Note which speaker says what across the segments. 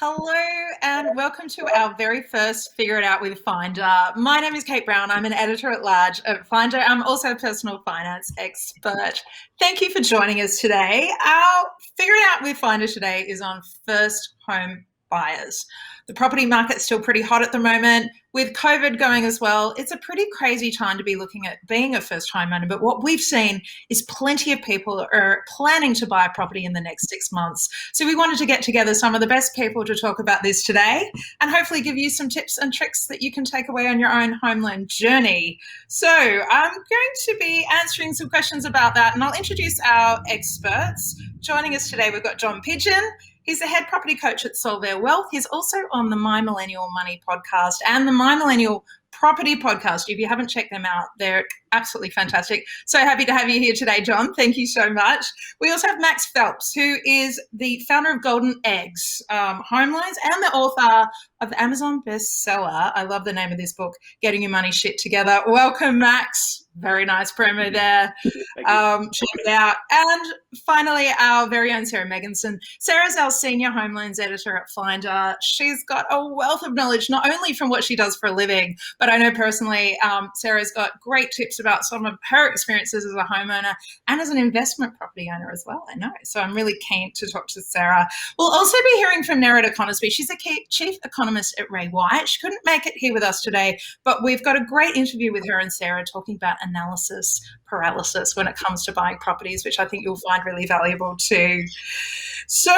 Speaker 1: Hello and welcome to our very first Figure It Out with Finder. My name is Kate Browne. I'm an editor-at-large at Finder. I'm also a personal finance expert. Thank you for joining us today. Our Figure It Out with Finder today is on first home buyers. The property market's still pretty hot at the moment. With COVID going as well, it's a pretty crazy time to be looking at being a first homeowner. But what we've seen is plenty of people are planning to buy a property in the next 6 months. So we wanted to get together some of the best people to talk about this today and hopefully give you some tips and tricks that you can take away on your own home loan journey. So I'm going to be answering some questions about that, and I'll introduce our experts. Joining us today, we've got John Pidgeon. He's the head property coach at Solvere Wealth. He's also on the My Millennial Money podcast and the My Millennial Property podcast. If you haven't checked them out, they're absolutely fantastic. So happy to have you here today, John. Thank you so much. We also have Max Phelps, who is the founder of Golden Eggs Home Loans and the author of the Amazon bestseller. I love the name of this book, Getting Your Money Shit Together. Welcome, Max. Very nice promo there. Check it out. And finally, our very own Sarah Megginson. Sarah's our senior home loans editor at Finder. She's got a wealth of knowledge, not only from what she does for a living, but I know personally Sarah's got great tips about some of her experiences as a homeowner and as an investment property owner as well, I know. So I'm really keen to talk to Sarah. We'll also be hearing from Nerida Conisbee. She's a chief economist at Ray White. She couldn't make it here with us today, but we've got a great interview with her and Sarah talking about analysis paralysis when it comes to buying properties, which I think you'll find really valuable too. So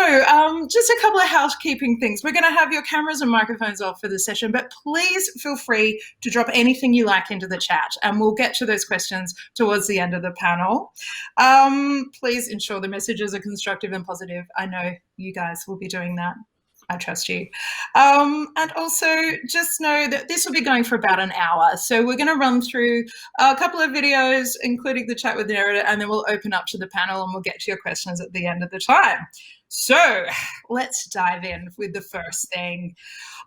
Speaker 1: just a couple of housekeeping things. We're going to have your cameras and microphones off for the session, but please feel free to drop anything you like into the chat and we'll get to those questions towards the end of the panel. Please ensure the messages are constructive and positive. I know you guys will be doing that. I trust you. And also just know that this will be going for about an hour. So we're going to run through a couple of videos, including the chat with Nerida, and then we'll open up to the panel and we'll get to your questions at the end of the time. So let's dive in with the first thing.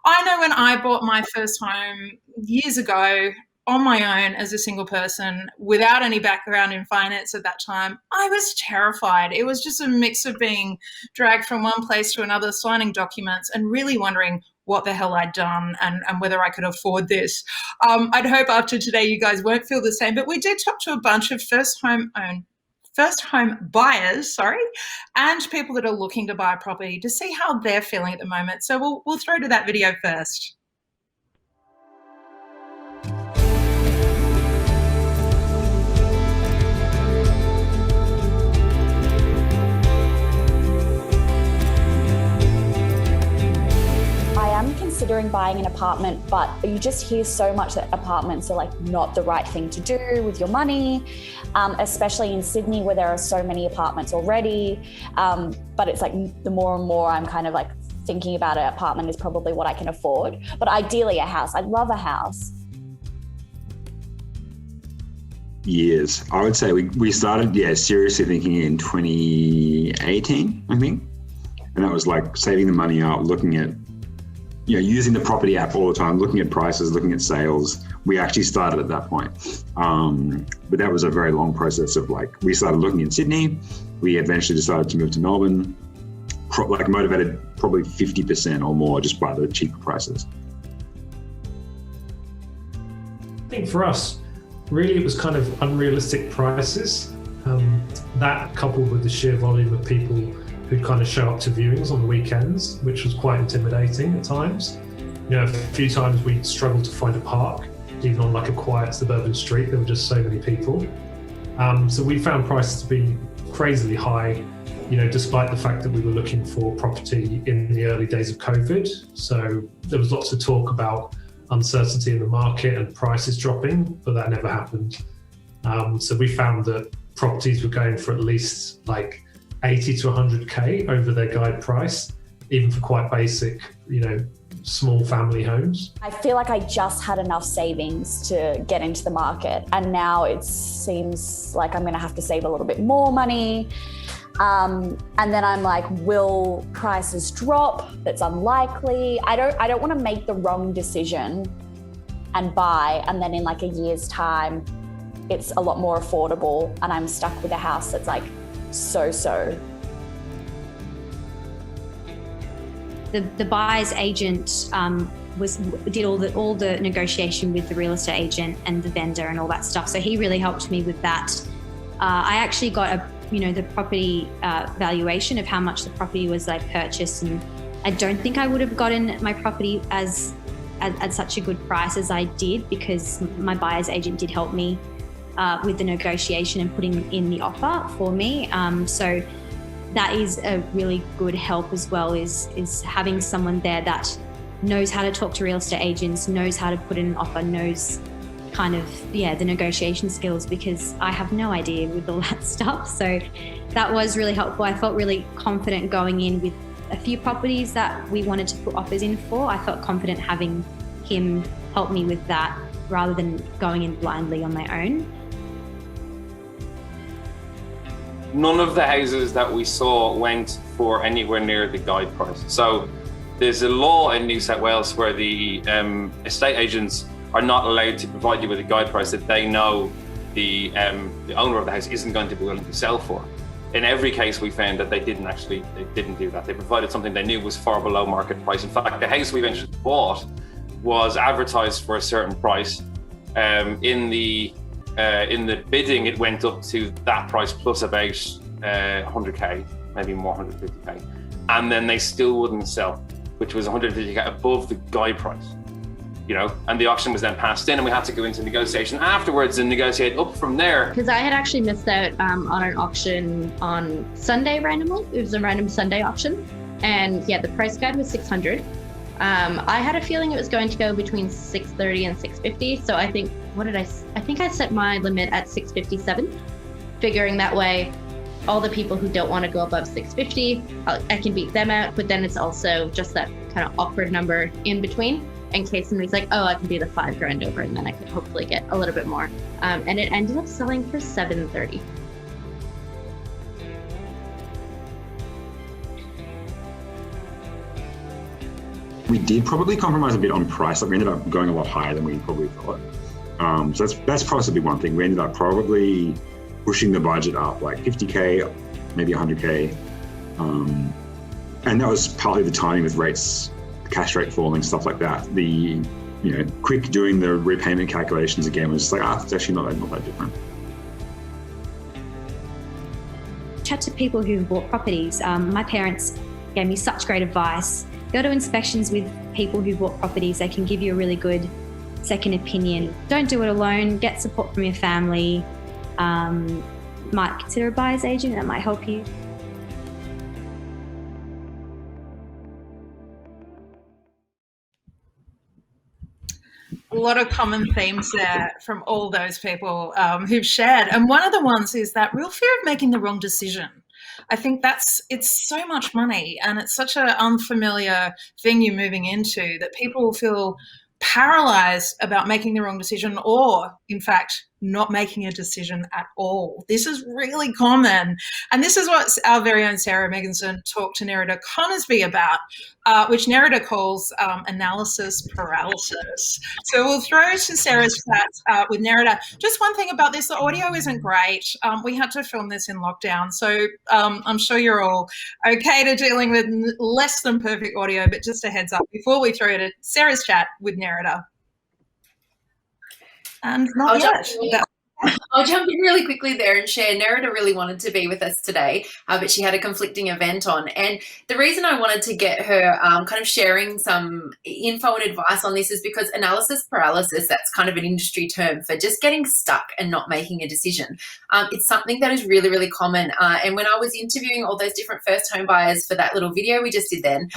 Speaker 1: I know when I bought my first home years ago, on my own as a single person without any background in finance at that time, I was terrified. It was just a mix of being dragged from one place to another, signing documents and really wondering what the hell I'd done and whether I could afford this. I'd hope after today you guys won't feel the same, but we did talk to a bunch of first home buyers, and people that are looking to buy a property to see how they're feeling at the moment. So we'll throw to that video first.
Speaker 2: I'm considering buying an apartment, but you just hear so much that apartments are like not the right thing to do with your money, especially in Sydney where there are so many apartments already. But it's like the more and more I'm kind of like thinking about an apartment is probably what I can afford. But ideally a house. I'd love a house.
Speaker 3: Years. I would say we started, seriously thinking in 2018, I think. And that was like saving the money up, looking at using the property app all the time, looking at prices, looking at sales. We actually started at that point. But that was a very long process of we started looking in Sydney. We eventually decided to move to Melbourne, motivated probably 50% or more just by the cheaper prices.
Speaker 4: I think for us, really it was kind of unrealistic prices. That coupled with the sheer volume of people who'd kind of show up to viewings on the weekends, which was quite intimidating at times. A few times we struggled to find a park, even on a quiet suburban street. There were just so many people. So we found prices to be crazily high, despite the fact that we were looking for property in the early days of COVID. So there was lots of talk about uncertainty in the market and prices dropping, but that never happened. So we found that properties were going for at least 80 to 100K over their guide price, even for quite basic, small family homes. I
Speaker 2: feel like I just had enough savings to get into the market, and now it seems like I'm going to have to save a little bit more money. And then I'm like, will prices drop? That's unlikely. I don't want to make the wrong decision and buy, and then in a year's time, it's a lot more affordable, and I'm stuck with a house that's so.
Speaker 5: the buyer's agent did all the negotiation with the real estate agent and the vendor and all that stuff. So he really helped me with that. I actually got the property valuation of how much the property was like purchased, and I don't think I would have gotten my property at such a good price as I did, because my buyer's agent did help me with the negotiation and putting in the offer for me. So that is a really good help as well, is having someone there that knows how to talk to real estate agents, knows how to put in an offer, knows kind of, the negotiation skills, because I have no idea with all that stuff. So that was really helpful. I felt really confident going in with a few properties that we wanted to put offers in for. I felt confident having him help me with that rather than going in blindly on my own.
Speaker 6: None of the houses that we saw went for anywhere near the guide price. So there's a law in New South Wales where the estate agents are not allowed to provide you with a guide price that they know the owner of the house isn't going to be willing to sell for. In every case, we found that they didn't do that. They provided something they knew was far below market price. In fact, the house we eventually bought was advertised for a certain price. In the bidding, it went up to that price plus about 100k, maybe more, 150k, and then they still wouldn't sell, which was 150k above the guide price. And the auction was then passed in, and we had to go into negotiation afterwards and negotiate up from there.
Speaker 7: Because I had actually missed out on an auction on Sunday randomly. It was a random Sunday auction, and the price guide was 600. I had a feeling it was going to go between 630 and 650. So I think, I think I set my limit at 657, figuring that way all the people who don't want to go above 650, I can beat them out. But then it's also just that kind of awkward number in between, in case somebody's like, oh, I can be the $5,000 over, and then I could hopefully get a little bit more. And it ended up selling for 730.
Speaker 3: We did probably compromise a bit on price. Like, we ended up going a lot higher than we probably thought. So that's possibly one thing. We ended up probably pushing the budget up like 50k, maybe 100k. And that was partly the timing with rates, the cash rate falling, stuff like that. The quick doing the repayment calculations again was just like, it's actually not that different.
Speaker 5: Chat to people who've bought properties. My parents gave me such great advice. Go to inspections with people who bought properties. They can give you a really good second opinion. Don't do it alone. Get support from your family. Might consider a buyer's agent. That might help you.
Speaker 1: A lot of common themes there from all those people who've shared. And one of the ones is that real fear of making the wrong decision. I think it's so much money, and it's such an unfamiliar thing you're moving into that people will feel paralyzed about making the wrong decision, or in fact not making a decision at all. This is really common, and this is what our very own Sarah Megginson talked to Nerida Conisbee about, which Nerida calls analysis paralysis. So we'll throw to Sarah's chat with Nerida. Just one thing about this, the audio isn't great. We had to film this in lockdown, so I'm sure you're all okay to dealing with less than perfect audio, but just a heads up before we throw to Sarah's chat with Nerida. And not yet.
Speaker 8: I'll jump in really quickly there and share. Nerida really wanted to be with us today, but she had a conflicting event on. And the reason I wanted to get her kind of sharing some info and advice on this is because analysis paralysis, that's kind of an industry term for just getting stuck and not making a decision. It's something that is really, really common. And when I was interviewing all those different first home buyers for that little video we just did then,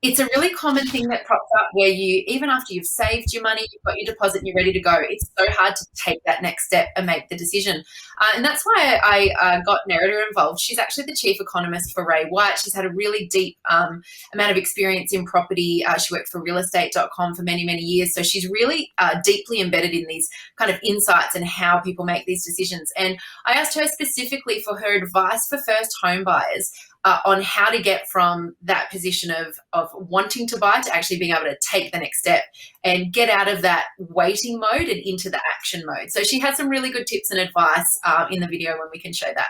Speaker 8: it's a really common thing that crops up where you, even after you've saved your money, you've got your deposit and you're ready to go, it's so hard to take that next step and make the decision. And that's why I got Nerida involved. She's actually the chief economist for Ray White. She's had a really deep amount of experience in property. She worked for realestate.com for many, many years. So she's really deeply embedded in these kind of insights and how people make these decisions. And I asked her specifically for her advice for first home buyers on how to get from that position of wanting to buy to actually being able to take the next step and get out of that waiting mode and into the action mode. So she had some really good tips and advice in the video when we can show that.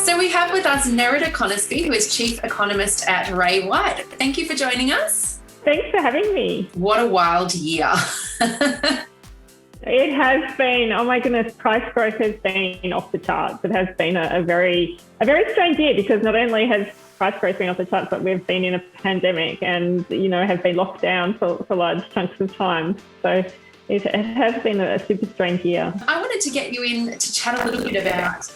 Speaker 8: So we have with us Nerida Conisbee, who is Chief Economist at Ray White. Thank you for joining us.
Speaker 9: Thanks for having me.
Speaker 8: What a wild year.
Speaker 9: It has been, oh my goodness, price growth has been off the charts. It has been a very strange year, because not only has price growth been off the charts, but we've been in a pandemic and, have been locked down for large chunks of time. So it has been a super strange year.
Speaker 8: I wanted to get you in to chat a little bit about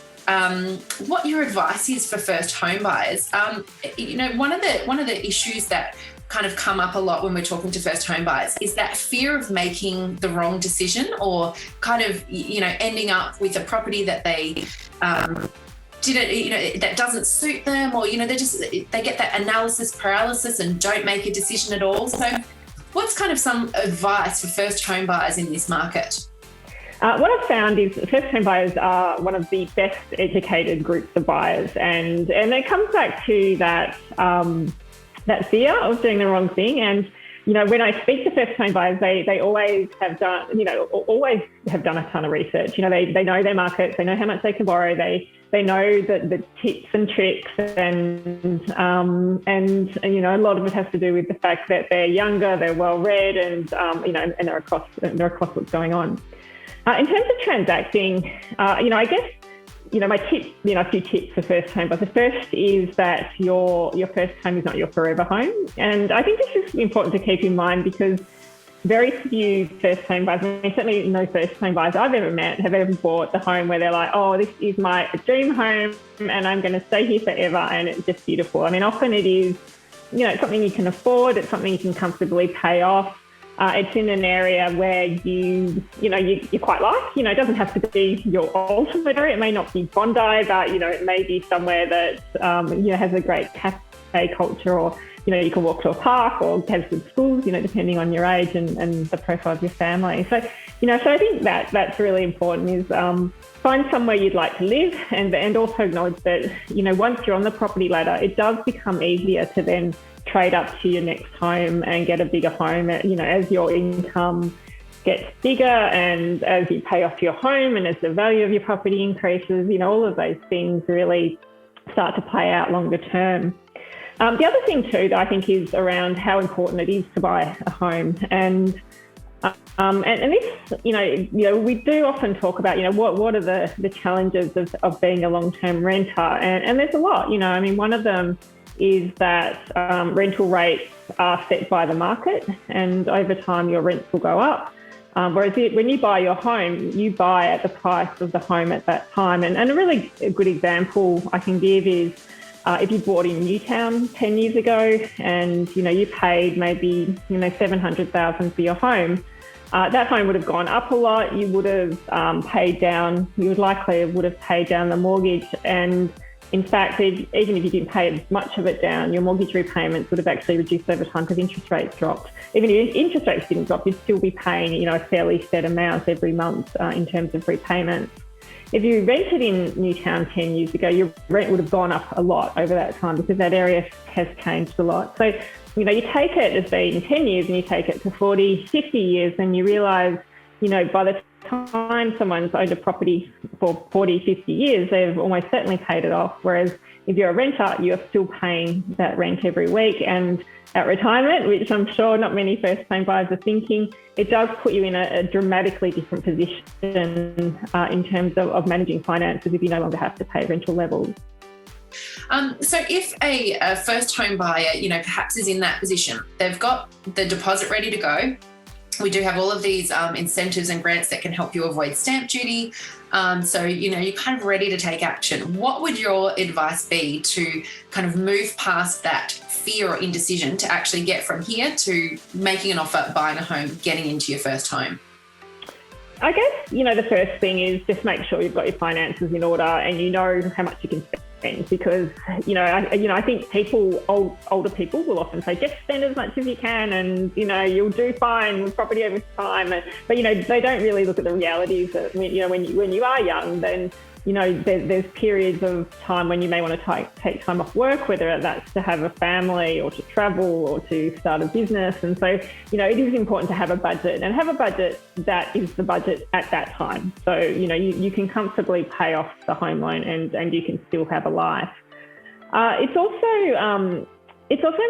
Speaker 8: what your advice is for first home buyers. One of the issues that kind of come up a lot when we're talking to first home buyers is that fear of making the wrong decision, or kind of, ending up with a property that they didn't, that doesn't suit them, or, they get that analysis paralysis and don't make a decision at all. So what's kind of some advice for first home buyers in this market?
Speaker 9: What I've found is first home buyers are one of the best educated groups of buyers, and it comes back to that fear of doing the wrong thing. And when I speak to first home buyers, they always have done a ton of research. They know their markets, they know how much they can borrow, they know the tips and tricks, and a lot of it has to do with the fact that they're younger, they're well read, and they're across what's going on. In terms of transacting, I guess, my tip, a few tips for first home buyers. The first is that your first home is not your forever home. And I think this is important to keep in mind, because very few first home buyers, certainly no first home buyers I've ever met have ever bought the home where they're like, oh, this is my dream home and I'm going to stay here forever and it's just beautiful. Often it is, it's something you can afford, it's something you can comfortably pay off. It's in an area where you quite like. It doesn't have to be your ultimate area. It may not be Bondi, but it may be somewhere that has a great cafe culture, or you can walk to a park, or has good schools. Depending on your age and the profile of your family. So so I think that's really important. Is find somewhere you'd like to live, and also acknowledge that once you're on the property ladder, it does become easier to then trade up to your next home and get a bigger home, as your income gets bigger and as you pay off your home and as the value of your property increases, all of those things really start to play out longer term. The other thing too that I think is around how important it is to buy a home, and this, we do often talk about, what are the challenges of being a long-term renter, and there's a lot, one of them is that rental rates are set by the market, and over time your rents will go up. Whereas when you buy your home, you buy at the price of the home at that time. And a really good example I can give is if you bought in Newtown 10 years ago and, you paid maybe, $700,000 for your home, that home would have gone up a lot. You would have paid down, you would likely would have paid down the mortgage, and in fact, even if you didn't pay as much of it down, your mortgage repayments would have actually reduced over time because interest rates dropped. Even if interest rates didn't drop, you'd still be paying, a fairly set amount every month in terms of repayments. If you rented in Newtown 10 years ago, your rent would have gone up a lot over that time because that area has changed a lot. So, you take it as being 10 years and you take it to 40, 50 years, and you realise, by the time someone's owned a property for 40, 50 years, they've almost certainly paid it off. Whereas if you're a renter, you're still paying that rent every week. And at retirement, which I'm sure not many first home buyers are thinking, it does put you in a dramatically different position in terms of managing finances if you no longer have to pay rental levels.
Speaker 8: So if a first home buyer, perhaps is in that position, they've got the deposit ready to go. We do have all of these incentives and grants that can help you avoid stamp duty. So, you're kind of ready to take action. What would your advice be to kind of move past that fear or indecision to actually get from here to making an offer, buying a home, getting into your first home?
Speaker 9: I guess, the first thing is just make sure you've got your finances in order and you know how much you can spend, because, I think older people will often say, just spend as much as you can and, you'll do fine with property over time. But, they don't really look at the realities that, when you are young, then, there's periods of time when you may want to take time off work, whether that's to have a family or to travel or to start a business. And so, it is important to have a budget and have a budget that is the budget at that time. So, you can comfortably pay off the home loan and you can still have a life. It's also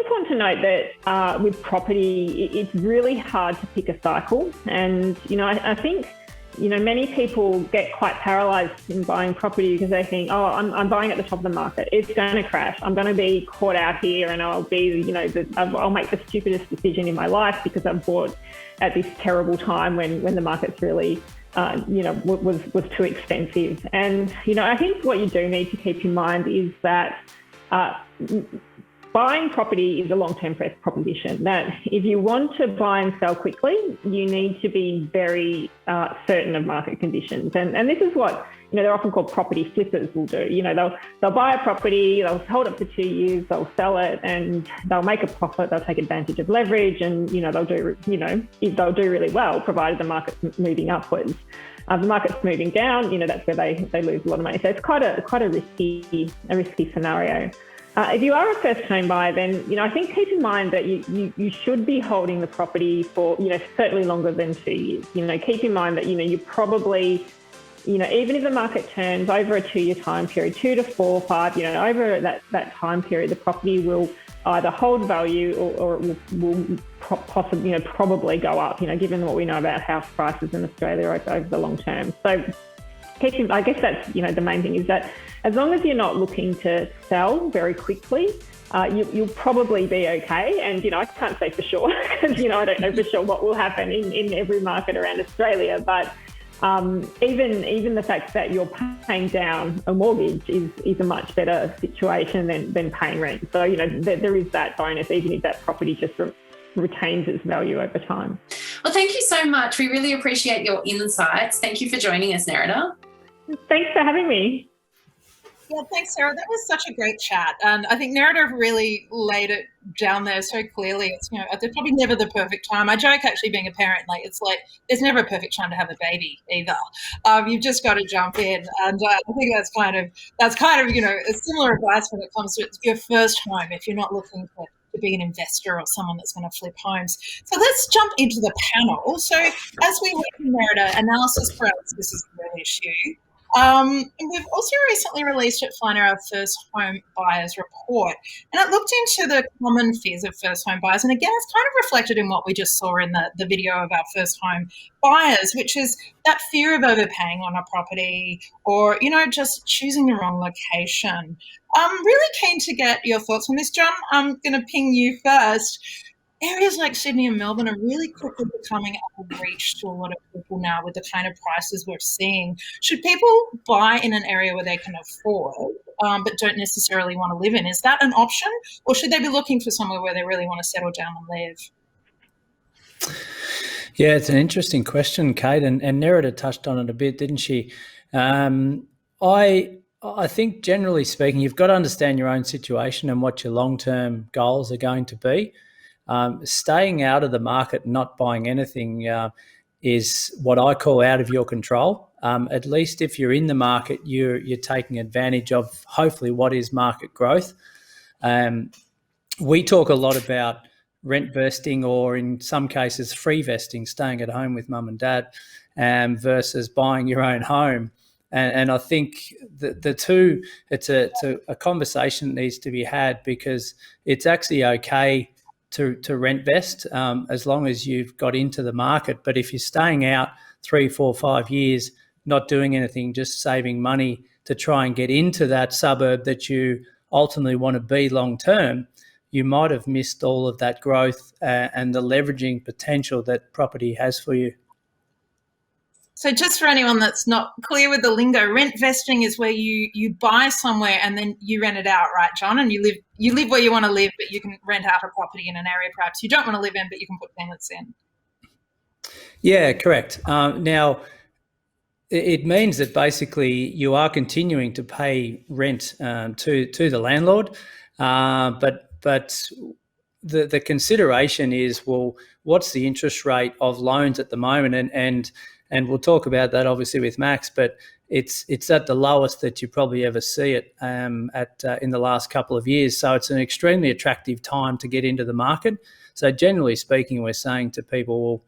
Speaker 9: important to note that with property, it's really hard to pick a cycle. And, I think, many people get quite paralysed in buying property because they think, I'm buying at the top of the market. It's going to crash. I'm going to be caught out here and I'll be, I'll make the stupidest decision in my life because I've bought at this terrible time when the market's really, was too expensive. And, I think what you do need to keep in mind is that buying property is a long-term proposition, that if you want to buy and sell quickly, you need to be very certain of market conditions. And this is what, they're often called property flippers will do. They'll buy a property, they'll hold it for 2 years, they'll sell it and they'll make a profit, they'll take advantage of leverage and, they'll do really well, provided the market's moving upwards. If the market's moving down, that's where they lose a lot of money. So it's quite a risky scenario. If you are a first home buyer, then, I think keep in mind that you should be holding the property for, certainly longer than 2 years. Keep in mind that, you probably, even if the market turns over a 2 year time period, 2 to 4, 5, over that time period, the property will either hold value or it will possibly, probably go up, given what we know about house prices in Australia over the long term. So I guess that's, the main thing is that as long as you're not looking to sell very quickly, you'll probably be okay. And, I can't say for sure because, I don't know for sure what will happen in every market around Australia. But even the fact that you're paying down a mortgage is a much better situation than paying rent. So, there is that bonus, even if that property just retains its value over time.
Speaker 8: Well, thank you so much. We really appreciate your insights. Thank you for joining us, Nerida.
Speaker 9: Thanks for having me.
Speaker 1: Yeah, thanks, Sarah. That was such a great chat. And I think Nerida really laid it down there so clearly. It's, there's probably never the perfect time. I joke actually being a parent, it's like there's never a perfect time to have a baby either. You've just got to jump in. And I think that's kind of, a similar advice when it comes to your first home if you're not looking to be an investor or someone that's going to flip homes. So let's jump into the panel. So as we heard from Nerida, analysis paralysis is a real issue. And we've also recently released at Finder our first home buyers report, and it looked into the common fears of first home buyers. And again, it's kind of reflected in what we just saw in the video of our first home buyers, which is that fear of overpaying on a property or, just choosing the wrong location. I'm really keen to get your thoughts on this, John. I'm going to ping you first. Areas like Sydney and Melbourne are really quickly becoming out of reach to a lot of people now with the kind of prices we're seeing. Should people buy in an area where they can afford but don't necessarily want to live in? Is that an option? Or should they be looking for somewhere where they really want to settle down and live?
Speaker 10: Yeah, it's an interesting question, Kate, and Nerida touched on it a bit, didn't she? I think generally speaking, you've got to understand your own situation and what your long-term goals are going to be. Staying out of the market, not buying anything is what I call out of your control. At least if you're in the market, you're taking advantage of hopefully what is market growth. We talk a lot about rent vesting or in some cases free vesting, staying at home with mum and dad versus buying your own home. And I think the two, it's a conversation that needs to be had because it's actually okay to rent vest as long as you've got into the market. But if you're staying out 3, 4, 5 years, not doing anything, just saving money to try and get into that suburb that you ultimately want to be long term, you might have missed all of that growth and the leveraging potential that property has for you.
Speaker 1: So just for anyone that's not clear with the lingo, rent vesting is where you buy somewhere and then you rent it out, right, John? And you live where you want to live, but you can rent out a property in an area perhaps you don't want to live in, but you can put tenants in. Yeah,
Speaker 10: correct. Now, it means that basically you are continuing to pay rent to the landlord, but the consideration is, well, what's the interest rate of loans at the moment? And we'll talk about that obviously with Max, but it's at the lowest that you probably ever see it in the last couple of years. So it's an extremely attractive time to get into the market. So generally speaking, we're saying to people,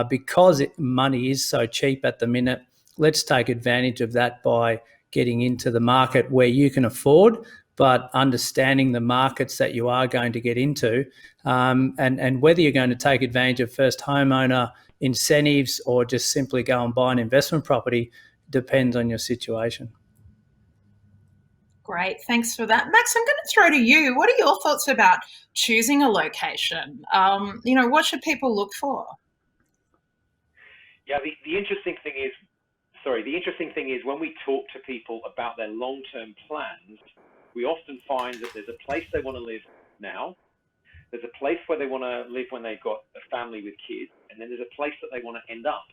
Speaker 10: because money is so cheap at the minute, let's take advantage of that by getting into the market where you can afford, but understanding the markets that you are going to get into, and whether you're going to take advantage of first homeowner incentives or just simply go and buy an investment property depends on your situation.
Speaker 1: Great, thanks for that. Max, I'm going to throw to you. What are your thoughts about choosing a location? What should people look for?
Speaker 11: Yeah, the interesting thing is when we talk to people about their long-term plans, we often find that there's a place they want to live now, there's a place where they want to live when they've got a family with kids, and then there's a place that they want to end up.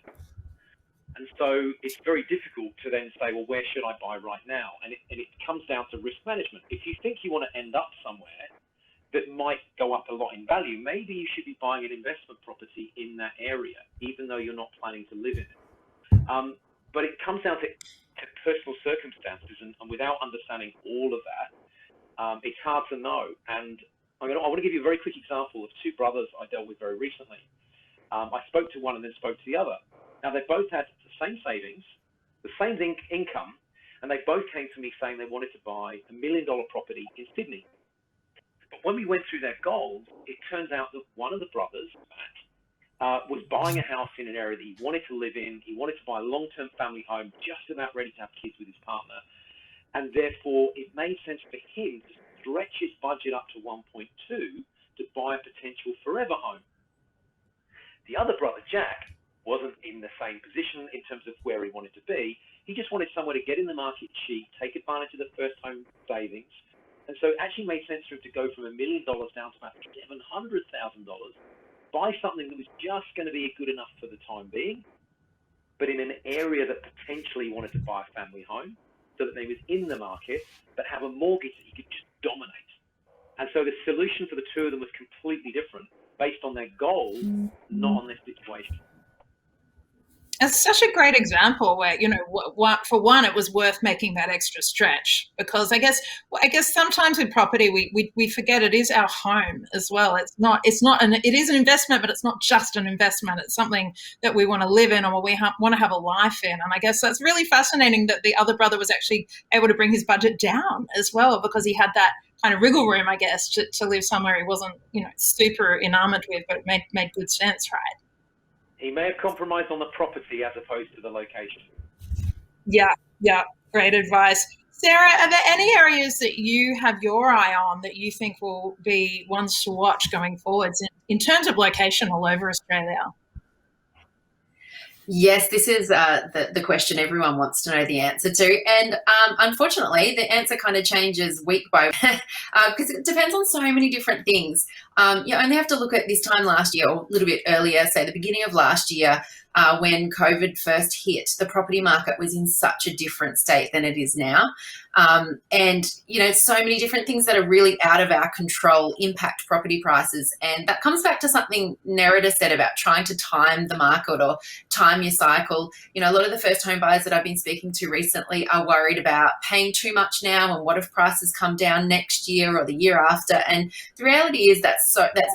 Speaker 11: And so it's very difficult to then say, well, where should I buy right now? And it comes down to risk management. If you think you want to end up somewhere that might go up a lot in value, maybe you should be buying an investment property in that area, even though you're not planning to live in it. But it comes down to personal circumstances, and without understanding all of that, it's hard to know. And I want to give you a very quick example of two brothers I dealt with very recently. I spoke to one and then spoke to the other. Now, they both had the same savings, the same income, and they both came to me saying they wanted to buy $1 million property in Sydney. But when we went through their goals, it turns out that one of the brothers, Matt, was buying a house in an area that he wanted to live in. He wanted to buy a long-term family home, just about ready to have kids with his partner. And therefore, it made sense for him to stretch his budget up to 1.2 to buy a potential forever home. The other brother, Jack, wasn't in the same position in terms of where he wanted to be. He just wanted somewhere to get in the market cheap, take advantage of the first home savings. And so it actually made sense for him to go from $1 million down to about $700,000, buy something that was just going to be good enough for the time being, but in an area that potentially he wanted to buy a family home, so that they was in the market, but have a mortgage that he could just dominate. And so the solution for the two of them was completely different, based on their goals, not on their situation.
Speaker 1: It's such a great example where, for one, it was worth making that extra stretch, because I guess sometimes with property we forget it is our home as well. It is an investment, but it's not just an investment. It's something that we want to live in, or we want to have a life in. And I guess that's really fascinating that the other brother was actually able to bring his budget down as well, because he had that kind of wriggle room, I guess, to live somewhere he wasn't, super enamored with, but it made good sense, right?
Speaker 11: He may have compromised on the property as opposed to the location.
Speaker 1: Yeah, great advice. Sarah, are there any areas that you have your eye on that you think will be ones to watch going forwards in terms of location all over Australia?
Speaker 8: Yes, this is the question everyone wants to know the answer to. And unfortunately, the answer kind of changes week by week because it depends on so many different things. You only have to look at this time last year, or a little bit earlier, say the beginning of last year, when COVID first hit. The property market was in such a different state than it is now. And, so many different things that are really out of our control impact property prices. And that comes back to something Nerida said about trying to time the market or time your cycle. A lot of the first home buyers that I've been speaking to recently are worried about paying too much now, and what if prices come down next year or the year after. And the reality is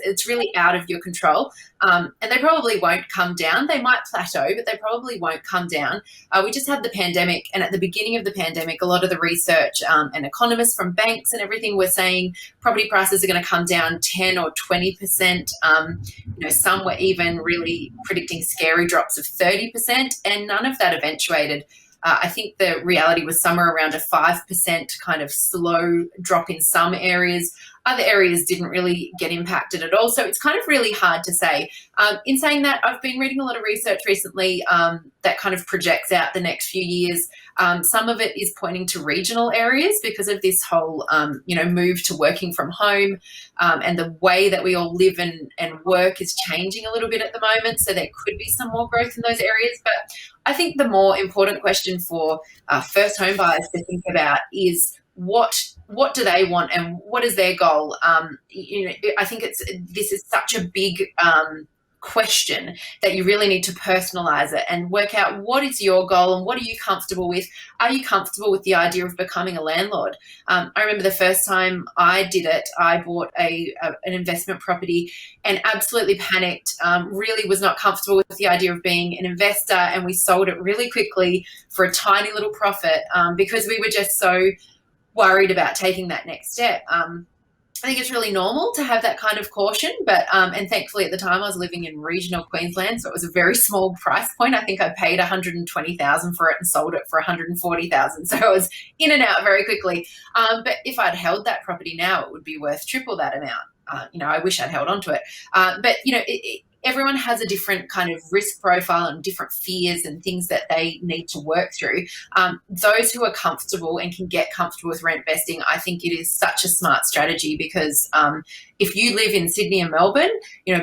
Speaker 8: it's really out of your control. And they probably won't come down. They might plateau, but they probably won't come down. We just had the pandemic, and at the beginning of the pandemic, a lot of the research and economists from banks and everything were saying property prices are going to come down 10 or 20%. Some were even really predicting scary drops of 30%, and none of that eventuated. I think the reality was somewhere around a 5% kind of slow drop in some areas. Other areas didn't really get impacted at all. So it's kind of really hard to say. In saying that, I've been reading a lot of research recently that kind of projects out the next few years. Some of it is pointing to regional areas because of this whole, move to working from home, and the way that we all live and work is changing a little bit at the moment. So there could be some more growth in those areas. But I think the more important question for first home buyers to think about is what do they want and what is their goal? I think this is such a big question that you really need to personalize it and work out what is your goal and what are you comfortable with. Are you comfortable with the idea of becoming a landlord? I remember the first time I did it, I bought an investment property and absolutely panicked, really was not comfortable with the idea of being an investor, and we sold it really quickly for a tiny little profit because we were just so worried about taking that next step. I think it's really normal to have that kind of caution, but and thankfully at the time I was living in regional Queensland, so it was a very small price point. I think I paid $120,000 for it and sold it for $140,000, so I was in and out very quickly. But if I'd held that property now, it would be worth triple that amount. I wish I'd held on to it, but everyone has a different kind of risk profile and different fears and things that they need to work through. Those who are comfortable and can get comfortable with rent vesting, I think it is such a smart strategy because if you live in Sydney and Melbourne,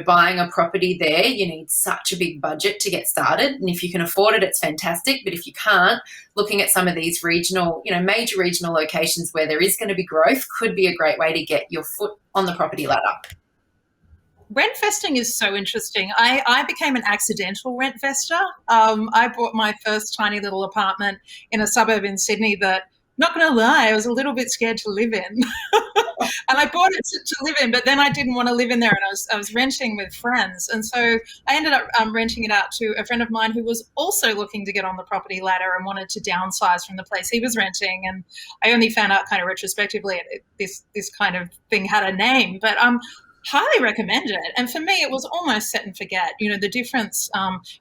Speaker 8: buying a property there, you need such a big budget to get started. And if you can afford it, it's fantastic. But if you can't, looking at some of these regional, major regional locations where there is going to be growth could be a great way to get your foot on the property ladder.
Speaker 1: Rent vesting is so interesting. I became an accidental rent vestor. I bought my first tiny little apartment in a suburb in Sydney that, not going to lie, I was a little bit scared to live in. And I bought it to live in, but then I didn't want to live in there, and I was renting with friends. And so I ended up renting it out to a friend of mine who was also looking to get on the property ladder and wanted to downsize from the place he was renting. And I only found out kind of retrospectively this kind of thing had a name, but highly recommend it. And for me, it was almost set and forget. The difference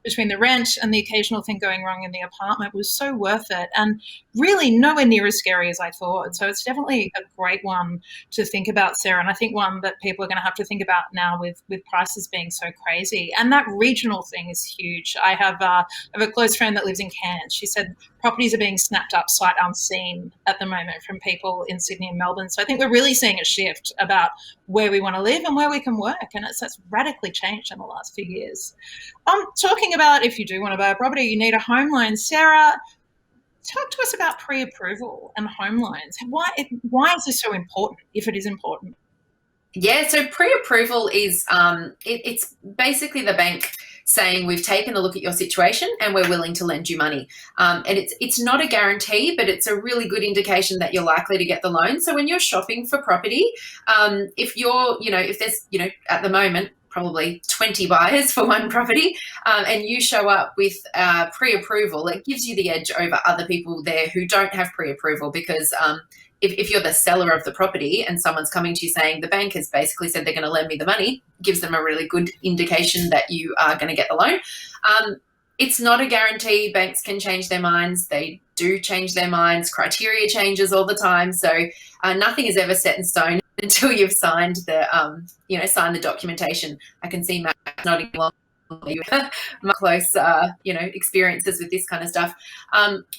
Speaker 1: between the rent and the occasional thing going wrong in the apartment was so worth it, and really nowhere near as scary as I thought. So it's definitely a great one to think about, Sarah, and I think one that people are going to have to think about now with prices being so crazy. And that regional thing is huge. I have a close friend that lives in Cairns. She said properties are being snapped up sight unseen at the moment from people in Sydney and Melbourne. So I think we're really seeing a shift about where we want to live and where we can work, and it's radically changed in the last few years. Talking about if you do want to buy a property, you need a home loan. Sarah, talk to us about pre-approval and home loans. Why is this so important, if it is important?
Speaker 8: Yeah, so pre-approval is it's basically the bank saying we've taken a look at your situation and we're willing to lend you money. And it's not a guarantee, but it's a really good indication that you're likely to get the loan. So when you're shopping for property, if you're, if there's, at the moment, probably 20 buyers for one property, and you show up with pre-approval, it gives you the edge over other people there who don't have pre-approval because if you're the seller of the property and someone's coming to you saying the bank has basically said they're going to lend me the money, gives them a really good indication that you are going to get the loan. It's not a guarantee. Banks can change their minds. They do change their minds. Criteria changes all the time. So nothing is ever set in stone until you've signed the documentation. I can see Matt nodding along. You have close, experiences with this kind of stuff.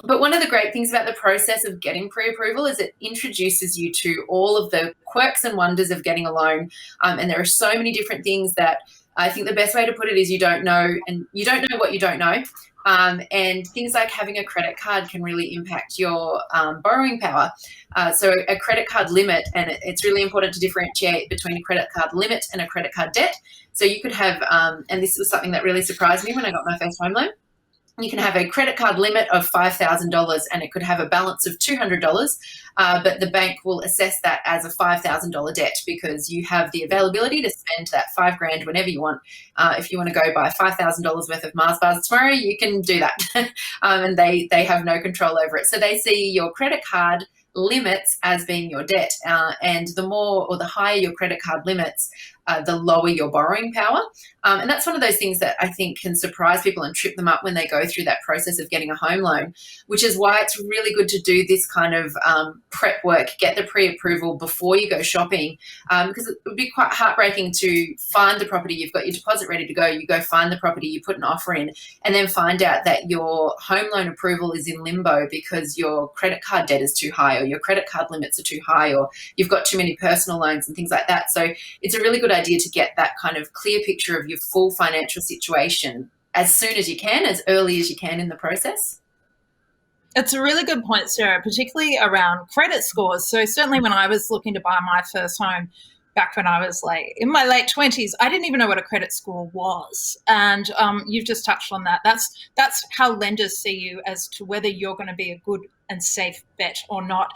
Speaker 8: But one of the great things about the process of getting pre-approval is it introduces you to all of the quirks and wonders of getting a loan. And there are so many different things that I think the best way to put it is you don't know what you don't know. And things like having a credit card can really impact your borrowing power. So a credit card limit, and it's really important to differentiate between a credit card limit and a credit card debt. So you could have, and this was something that really surprised me when I got my first home loan, you can have a credit card limit of $5,000 and it could have a balance of $200, but the bank will assess that as a $5,000 debt because you have the availability to spend that $5,000 whenever you want. If you want to go buy $5,000 worth of Mars bars tomorrow, you can do that. And they have no control over it. So they see your credit card limits as being your debt, and the more or the higher your credit card limits, the lower your borrowing power. And that's one of those things that I think can surprise people and trip them up when they go through that process of getting a home loan, which is why it's really good to do this kind of prep work, get the pre-approval before you go shopping, because it would be quite heartbreaking to find the property, you've got your deposit ready to go, you go find the property, you put an offer in, and then find out that your home loan approval is in limbo because your credit card debt is too high or your credit card limits are too high or you've got too many personal loans and things like that. So it's a really good idea to get that kind of clear picture of your full financial situation as soon as you can, as early as you can in the process.
Speaker 1: It's a really good point, Sarah, particularly around credit scores. So certainly when I was looking to buy my first home, back when I was like in my late 20s, I didn't even know what a credit score was. And you've just touched on that. That's how lenders see you as to whether you're going to be a good and safe bet or not.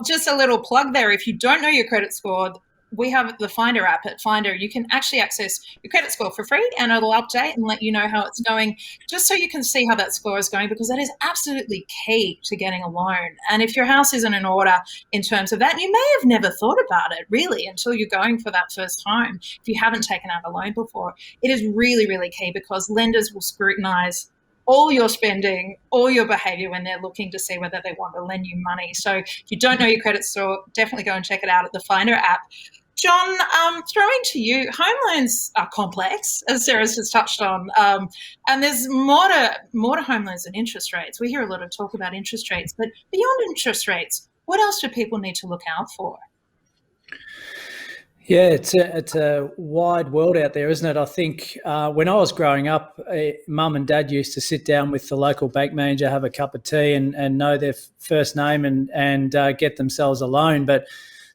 Speaker 1: Just a little plug there. If you don't know your credit score, we have the Finder app at Finder. You can actually access your credit score for free, and it'll update and let you know how it's going, just so you can see how that score is going, because that is absolutely key to getting a loan. And if your house isn't in order in terms of that, you may have never thought about it really until you're going for that first home. If you haven't taken out a loan before, it is really, really key, because lenders will scrutinize all your spending, all your behavior when they're looking to see whether they want to lend you money. So if you don't know your credit score, definitely go and check it out at the Finder app. John, throwing to you, home loans are complex, as Sarah's just touched on, and there's more to home loans than interest rates. We hear a lot of talk about interest rates, but beyond interest rates, what else do people need to look out for?
Speaker 10: Yeah, it's a wide world out there, isn't it? I think when I was growing up, mum and dad used to sit down with the local bank manager, have a cup of tea and know their first name and get themselves a loan. But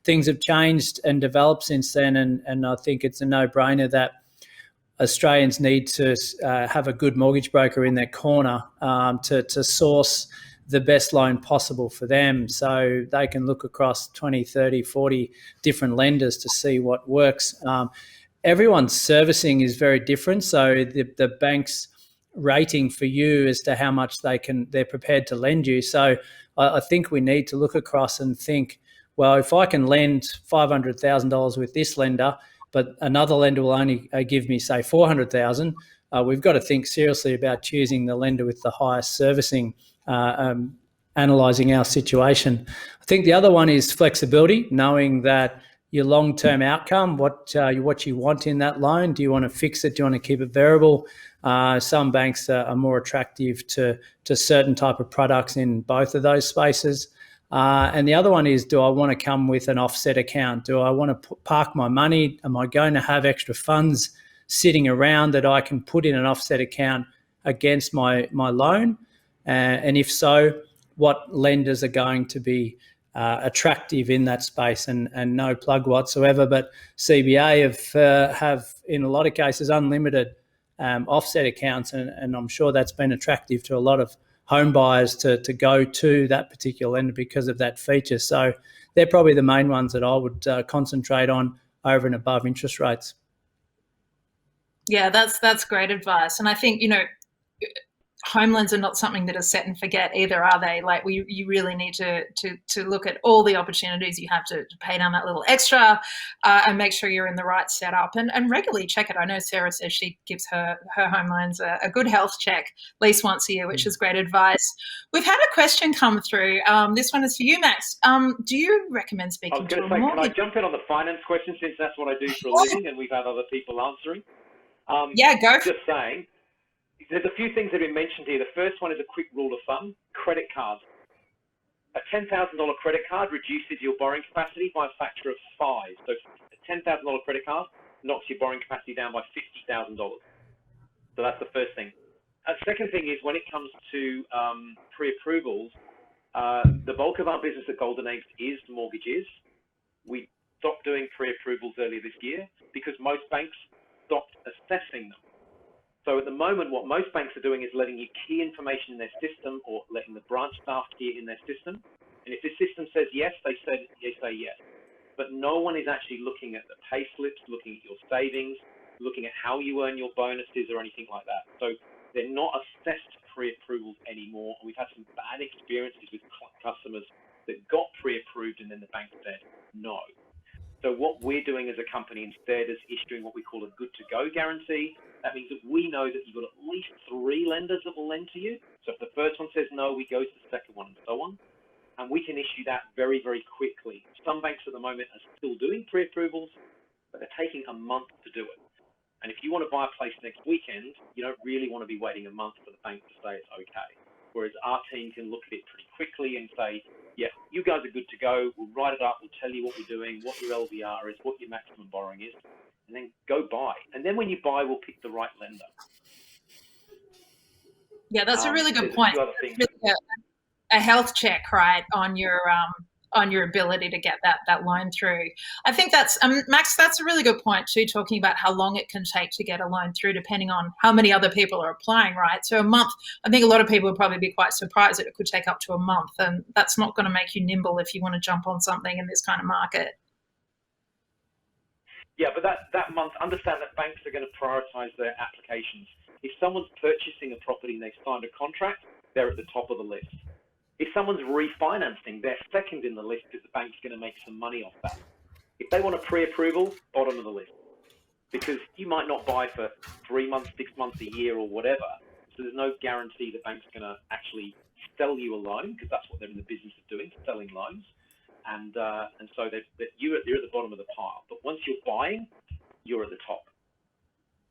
Speaker 10: things have changed and developed since then, and I think it's a no-brainer that Australians need to have a good mortgage broker in their corner to source the best loan possible for them, so they can look across 20, 30, 40 different lenders to see what works. Everyone's servicing is very different, so the bank's rating for you as to how much they're prepared to lend you. So I think we need to look across and think, well, if I can lend $500,000 with this lender, but another lender will only give me, say, $400,000, we've got to think seriously about choosing the lender with the highest servicing, analysing our situation. I think the other one is flexibility, knowing that your long-term outcome, what you want in that loan. Do you want to fix it? Do you want to keep it variable? Some banks are more attractive to certain type of products in both of those spaces. And the other one is, do I want to come with an offset account? Do I want to park my money? Am I going to have extra funds sitting around that I can put in an offset account against my loan? And if so, what lenders are going to be attractive in that space? And no plug whatsoever, but CBA have in a lot of cases unlimited offset accounts, and I'm sure that's been attractive to a lot of home buyers to go to that particular lender because of that feature. So they're probably the main ones that I would concentrate on over and above interest rates.
Speaker 1: Yeah, that's great advice. And I think, home loans are not something that is set and forget either, are they? Like you really need to look at all the opportunities you have to pay down that little extra and make sure you're in the right setup and regularly check it. I know Sarah says she gives her home loans a good health check at least once a year, which is great advice. We've had a question come through. This one is for you, Max. Do you recommend speaking to a mortgage?
Speaker 11: Can I jump in on the finance question, since that's what I do for a living and we've had other people answering?
Speaker 1: Yeah, go.
Speaker 11: Just saying. There's a few things that have been mentioned here. The first one is a quick rule of thumb: credit cards. A $10,000 credit card reduces your borrowing capacity by a factor of 5. So a $10,000 credit card knocks your borrowing capacity down by $50,000. So that's the first thing. Second thing is, when it comes to pre-approvals, the bulk of our business at Golden Eggs is mortgages. We stopped doing pre-approvals earlier this year because most banks stopped assessing them. So at the moment, what most banks are doing is letting you key information in their system, or letting the branch staff key it in their system. And if the system says yes, they say yes. But no one is actually looking at the pay slips, looking at your savings, looking at how you earn your bonuses or anything like that. So they're not assessed pre-approvals anymore. And we've had some bad experiences with customers that got pre-approved and then the bank said no. So what we're doing as a company instead is issuing what we call a good to go guarantee. That means that we know that you've got at least 3 lenders that will lend to you. So if the first one says no, we go to the second one and so on. And we can issue that very, very quickly. Some banks at the moment are still doing pre-approvals, but they're taking a month to do it. And if you want to buy a place next weekend, you don't really want to be waiting a month for the bank to say it's okay. Whereas our team can look at it pretty quickly and say, yeah, you guys are good to go. We'll write it up. We'll tell you what we're doing, what your LVR is, what your maximum borrowing is, and then go buy. And then when you buy, we'll pick the right lender.
Speaker 1: Yeah, that's a really good point. A health check, right, on your on your ability to get that loan through. I think that's Max, that's a really good point too, talking about how long it can take to get a loan through depending on how many other people are applying, right? So a month, I think a lot of people would probably be quite surprised that it could take up to a month, and that's not going to make you nimble if you want to jump on something in this kind of market.
Speaker 11: Yeah, but that month, understand that banks are going to prioritize their applications. If someone's purchasing a property and they've signed a contract, they're at the top of the list. If someone's refinancing, they're second in the list because the bank's going to make some money off that. If they want a pre-approval, bottom of the list, because you might not buy for 3 months, 6 months, a year, or whatever. So there's no guarantee the bank's going to actually sell you a loan, because that's what they're in the business of doing, selling loans. And so you're at the bottom of the pile. But once you're buying, you're at the top.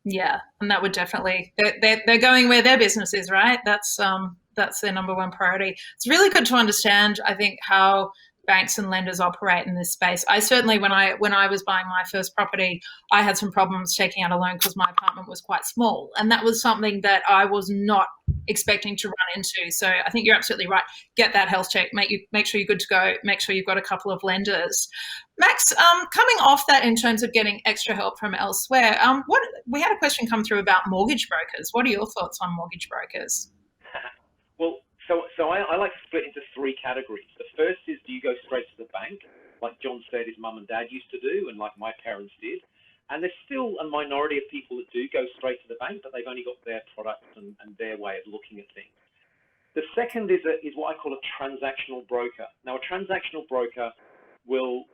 Speaker 1: Yeah, and that would definitely, they're going where their business is, right? That's their number one priority. It's really good to understand, I think, how banks and lenders operate in this space. I certainly, when I was buying my first property, I had some problems taking out a loan because my apartment was quite small, and that was something that I was not expecting to run into. So I think you're absolutely right. Get that health check. Make sure you're good to go. Make sure you've got a couple of lenders. Max, coming off that in terms of getting extra help from elsewhere, we had a question come through about mortgage brokers. What are your thoughts on mortgage brokers?
Speaker 11: Well, so I like to split into 3 categories. The first is, do you go straight to the bank, like John said his mum and dad used to do, and like my parents did? And there's still a minority of people that do go straight to the bank, but they've only got their products and their way of looking at things. The second is what I call a transactional broker. Now, a transactional broker will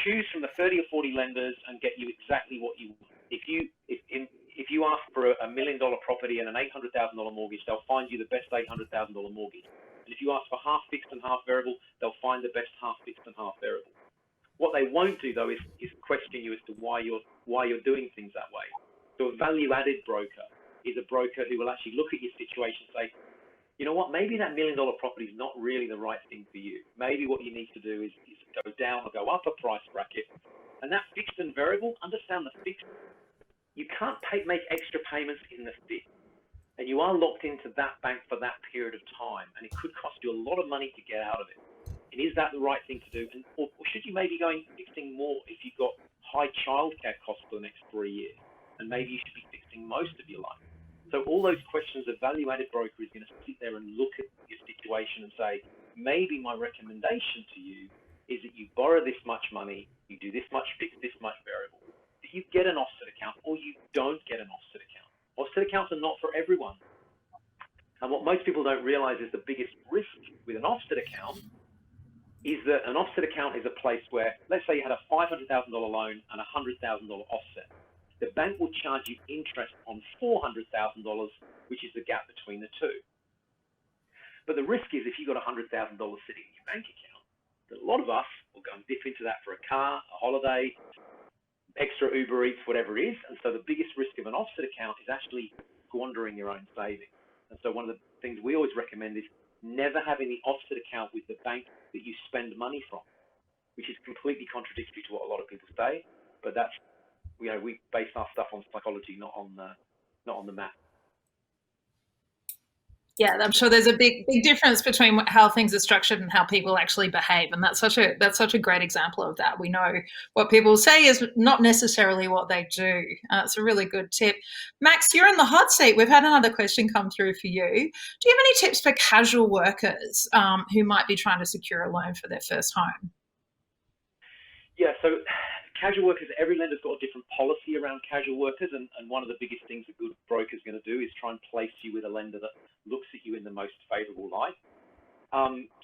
Speaker 11: choose from the 30 or 40 lenders and get you exactly what you want. If you ask for a $1 million property and an $800,000 mortgage, they'll find you the best $800,000 mortgage. And if you ask for half fixed and half variable, they'll find the best half fixed and half variable. What they won't do, though, is question you as to why you're doing things that way. So a value-added broker is a broker who will actually look at your situation and say, you know what, maybe that $1 million property is not really the right thing for you. Maybe what you need to do is go down or go up a price bracket. And that fixed and variable, understand the fixed, you can't make extra payments in the fixed. And you are locked into that bank for that period of time. And it could cost you a lot of money to get out of it. And is that the right thing to do? Or should you maybe go fixing more if you've got high childcare costs for the next 3 years? And maybe you should be fixing most of your life. So all those questions, a value-added broker is going to sit there and look at your situation and say, maybe my recommendation to you is that you borrow this much money, you do this much fixed, this much variable, that you get an offset account or you don't get an offset account. Offset accounts are not for everyone. And what most people don't realize is the biggest risk with an offset account is that an offset account is a place where, let's say you had a $500,000 loan and a $100,000 offset. The bank will charge you interest on $400,000, which is the gap between the two. But the risk is if you've got $100,000 sitting in your bank account, that a lot of us will go and dip into that for a car, a holiday, extra Uber Eats, whatever it is. And so the biggest risk of an offset account is actually squandering your own savings. And so one of the things we always recommend is never having the offset account with the bank that you spend money from, which is completely contradictory to what a lot of people say. But that's, we base our stuff on psychology, not on the math.
Speaker 1: Yeah, I'm sure there's a big difference between how things are structured and how people actually behave, and that's such a great example of that. We know what people say is not necessarily what they do. It's a really good tip. Max, you're in the hot seat. We've had another question come through for you. Do you have any tips for casual workers who might be trying to secure a loan for their first home?
Speaker 11: Yeah, so casual workers, every lender's got a different policy around casual workers, and one of the biggest things a good broker is going to do is try and place you with a lender that looks at you in the most favourable light.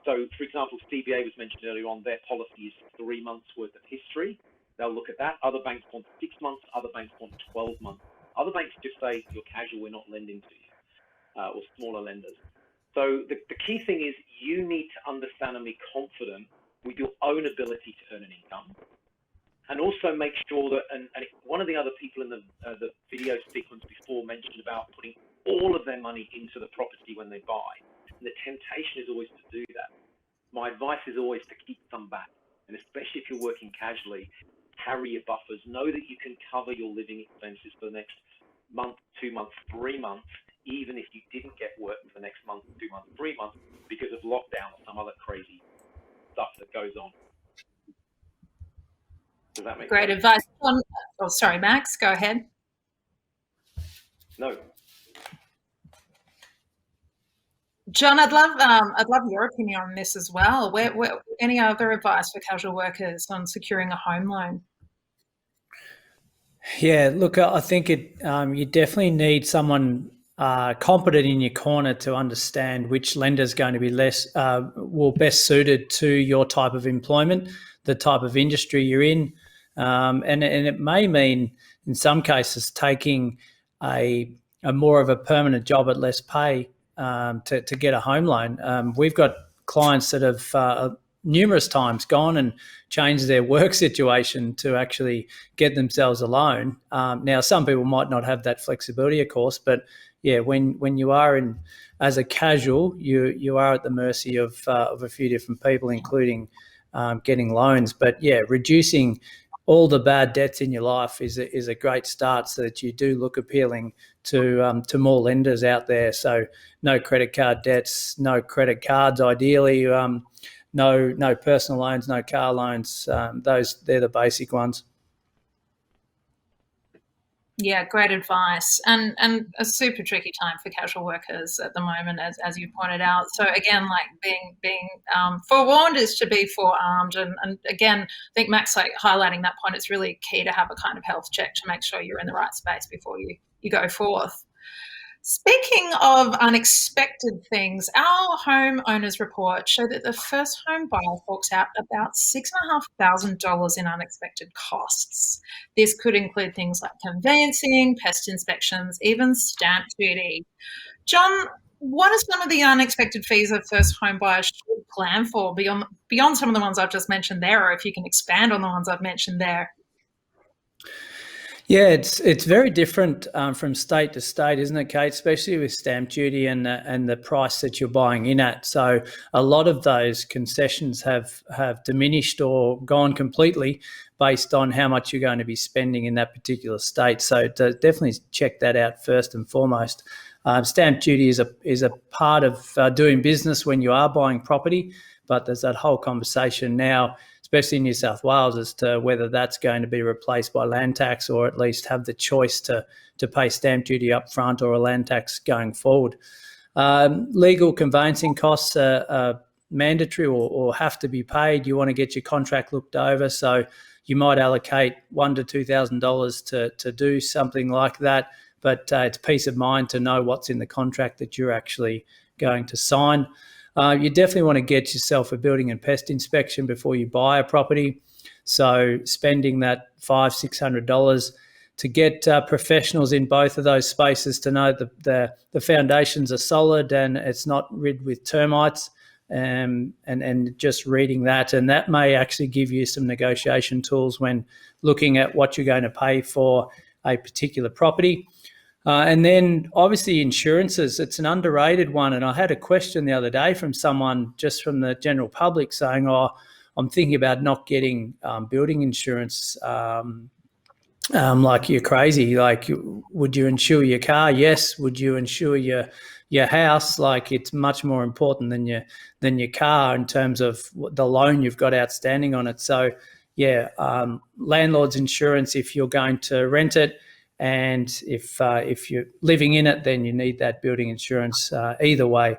Speaker 11: So, for example, CBA was mentioned earlier on, their policy is 3 months worth of history. They'll look at that. Other banks want 6 months, other banks want 12 months. Other banks just say, you're casual, we're not lending to you, or smaller lenders. So the key thing is you need to understand and be confident with your own ability to earn an income. And also make sure that, and one of the other people in the video sequence before mentioned about putting all of their money into the property when they buy. And the temptation is always to do that. My advice is always to keep some back. And especially if you're working casually, carry your buffers. Know that you can cover your living expenses for the next month, 2 months, 3 months, even if you didn't get work for the next month, 2 months, 3 months, because of lockdown or some other crazy stuff that goes on. Does that make
Speaker 1: Great
Speaker 11: sense?
Speaker 1: advice. Oh, sorry, Max, go ahead.
Speaker 11: No.
Speaker 1: John, I'd love your opinion on this as well. Where any other advice for casual workers on securing a home loan?
Speaker 10: Yeah, look, I think you definitely need someone competent in your corner to understand which lender is going to be best suited to your type of employment, the type of industry you're in, and it may mean in some cases taking a more of a permanent job at less pay to get a home loan. We've got clients that have numerous times gone and changed their work situation to actually get themselves a loan. Now, some people might not have that flexibility, of course, but yeah, when you are in as a casual, you are at the mercy of a few different people, including getting loans. But yeah, reducing all the bad debts in your life is a great start, so that you do look appealing to more lenders out there. So no credit card debts, no credit cards, ideally. No personal loans, no car loans. They're the basic ones.
Speaker 1: Yeah, great advice, and a super tricky time for casual workers at the moment, as you pointed out. So again, like being forewarned is to be forearmed, and again, I think Max, like highlighting that point, it's really key to have a kind of health check to make sure you're in the right space before you go forth. Speaking of unexpected things, our homeowners report showed that the first home buyer forks out about $6,500 in unexpected costs. This could include things like conveyancing, pest inspections, even stamp duty. John, what are some of the unexpected fees a first home buyer should plan for beyond some of the ones I've just mentioned there, or if you can expand on the ones I've mentioned there?
Speaker 10: Yeah, it's very different from state to state, isn't it, Kate? Especially with stamp duty and the price that you're buying in at. So a lot of those concessions have diminished or gone completely based on how much you're going to be spending in that particular state. So to definitely check that out first and foremost. Stamp duty is a part of doing business when you are buying property, but there's that whole conversation now, especially in New South Wales, as to whether that's going to be replaced by land tax, or at least have the choice to pay stamp duty up front or a land tax going forward. Legal conveyancing costs are mandatory or have to be paid. You want to get your contract looked over, so you might allocate $1,000 to $2,000 to do something like that, but it's peace of mind to know what's in the contract that you're actually going to sign. You definitely want to get yourself a building and pest inspection before you buy a property. So spending that $500-$600 to get professionals in both of those spaces to know that the foundations are solid and it's not rid with termites, and just reading that. And that may actually give you some negotiation tools when looking at what you're going to pay for a particular property. And then obviously insurances, it's an underrated one. And I had a question the other day from someone just from the general public saying, I'm thinking about not getting building insurance. Like, you're crazy. Like, would you insure your car? Yes. Would you insure your house? Like, it's much more important than your car in terms of the loan you've got outstanding on it. So yeah, landlord's insurance if you're going to rent it. And if you're living in it, then you need that building insurance either way.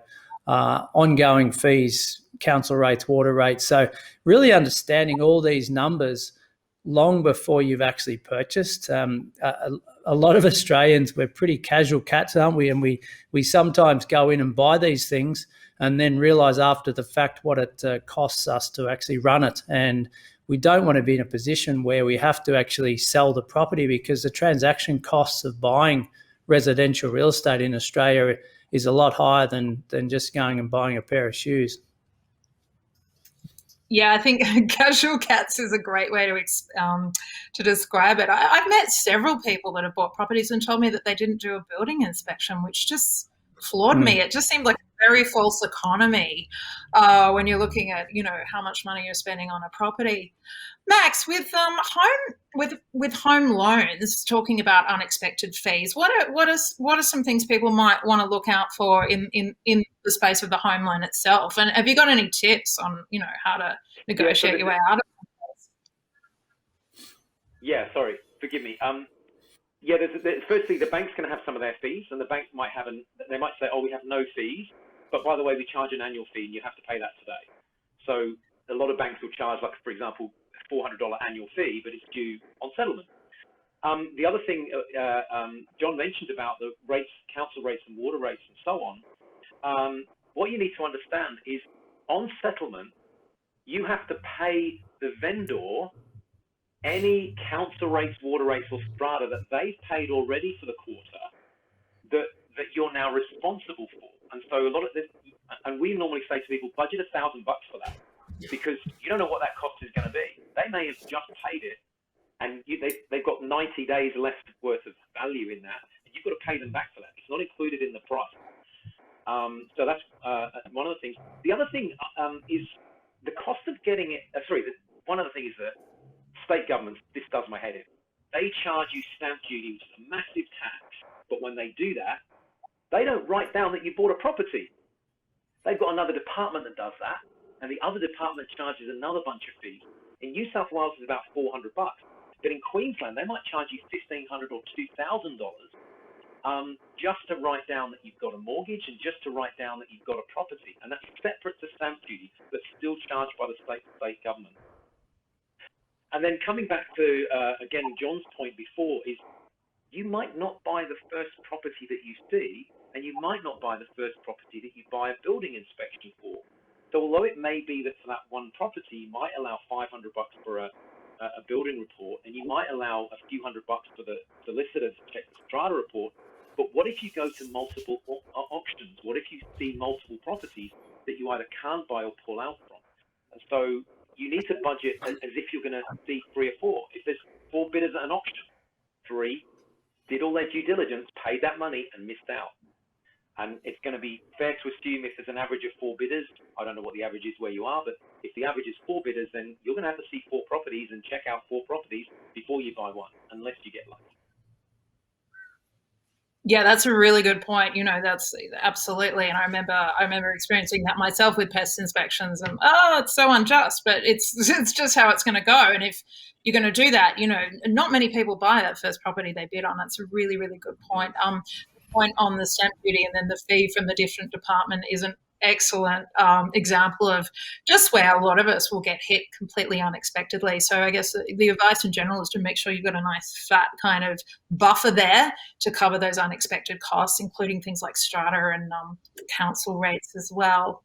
Speaker 10: Ongoing fees, council rates, water rates. So really understanding all these numbers long before you've actually purchased. A lot of Australians, we're pretty casual cats, aren't we? And we sometimes go in and buy these things and then realise after the fact what it costs us to actually run it. And we don't want to be in a position where we have to actually sell the property, because the transaction costs of buying residential real estate in Australia is a lot higher than just going and buying a pair of shoes.
Speaker 1: Yeah, I think casual cats is a great way to describe it. I've met several people that have bought properties and told me that they didn't do a building inspection, which just floored me. It just seemed like a very false economy when you're looking at, how much money you're spending on a property. Max, with home loans, talking about unexpected fees, what are some things people might want to look out for in the space of the home loan itself? And have you got any tips on how to negotiate your way out of it?
Speaker 11: Yeah, sorry, forgive me. Firstly, the bank's going to have some of their fees, and the bank might say, oh, we have no fees, but by the way, we charge an annual fee, and you have to pay that today. So a lot of banks will charge, like, for example, a $400 annual fee, but it's due on settlement. The other thing John mentioned about the rates, council rates and water rates and so on, what you need to understand is on settlement, you have to pay the vendor any council rates, water rates, or strata that they've paid already for the quarter that you're now responsible for. And so a lot of this, and we normally say to people, budget $1,000 for that, because you don't know what that cost is going to be. They may have just paid it, and they've got 90 days left worth of value in that, and you've got to pay them back for that. It's not included in the price. So that's one of the things. The other thing is the cost of getting it. One other thing is that state governments, this does my head in. They charge you stamp duty, which is a massive tax, but when they do that, they don't write down that you bought a property. They've got another department that does that, and the other department charges another bunch of fees. In New South Wales, it's about $400, but in Queensland, they might charge you $1,500 or $2,000 just to write down that you've got a mortgage and just to write down that you've got a property, and that's separate to stamp duty, but still charged by the state government. And then coming back to, again, John's point before, is you might not buy the first property that you see, and you might not buy the first property that you buy a building inspection for. So although it may be that for that one property, you might allow $500 for a building report, and you might allow a few $100 for the solicitor to check the strata report, but what if you go to multiple auctions? What if you see multiple properties that you either can't buy or pull out from? And so you need to budget as if you're going to see 3 or 4. If there's 4 bidders at an auction, 3 did all their due diligence, paid that money, and missed out. And it's going to be fair to assume if there's an average of 4 bidders, I don't know what the average is where you are, but if the average is 4 bidders, then you're going to have to see 4 properties and check out 4 properties before you buy one, unless you get lucky.
Speaker 1: Yeah, that's a really good point. That's absolutely. And I remember experiencing that myself with pest inspections, and it's so unjust, but it's just how it's going to go. And if you're going to do that, not many people buy that first property they bid on. That's a really, really good point. Point on the stamp duty and then the fee from the different department is an excellent example of just where a lot of us will get hit completely unexpectedly. So I guess the advice in general is to make sure you've got a nice fat kind of buffer there to cover those unexpected costs, including things like strata and council rates as well.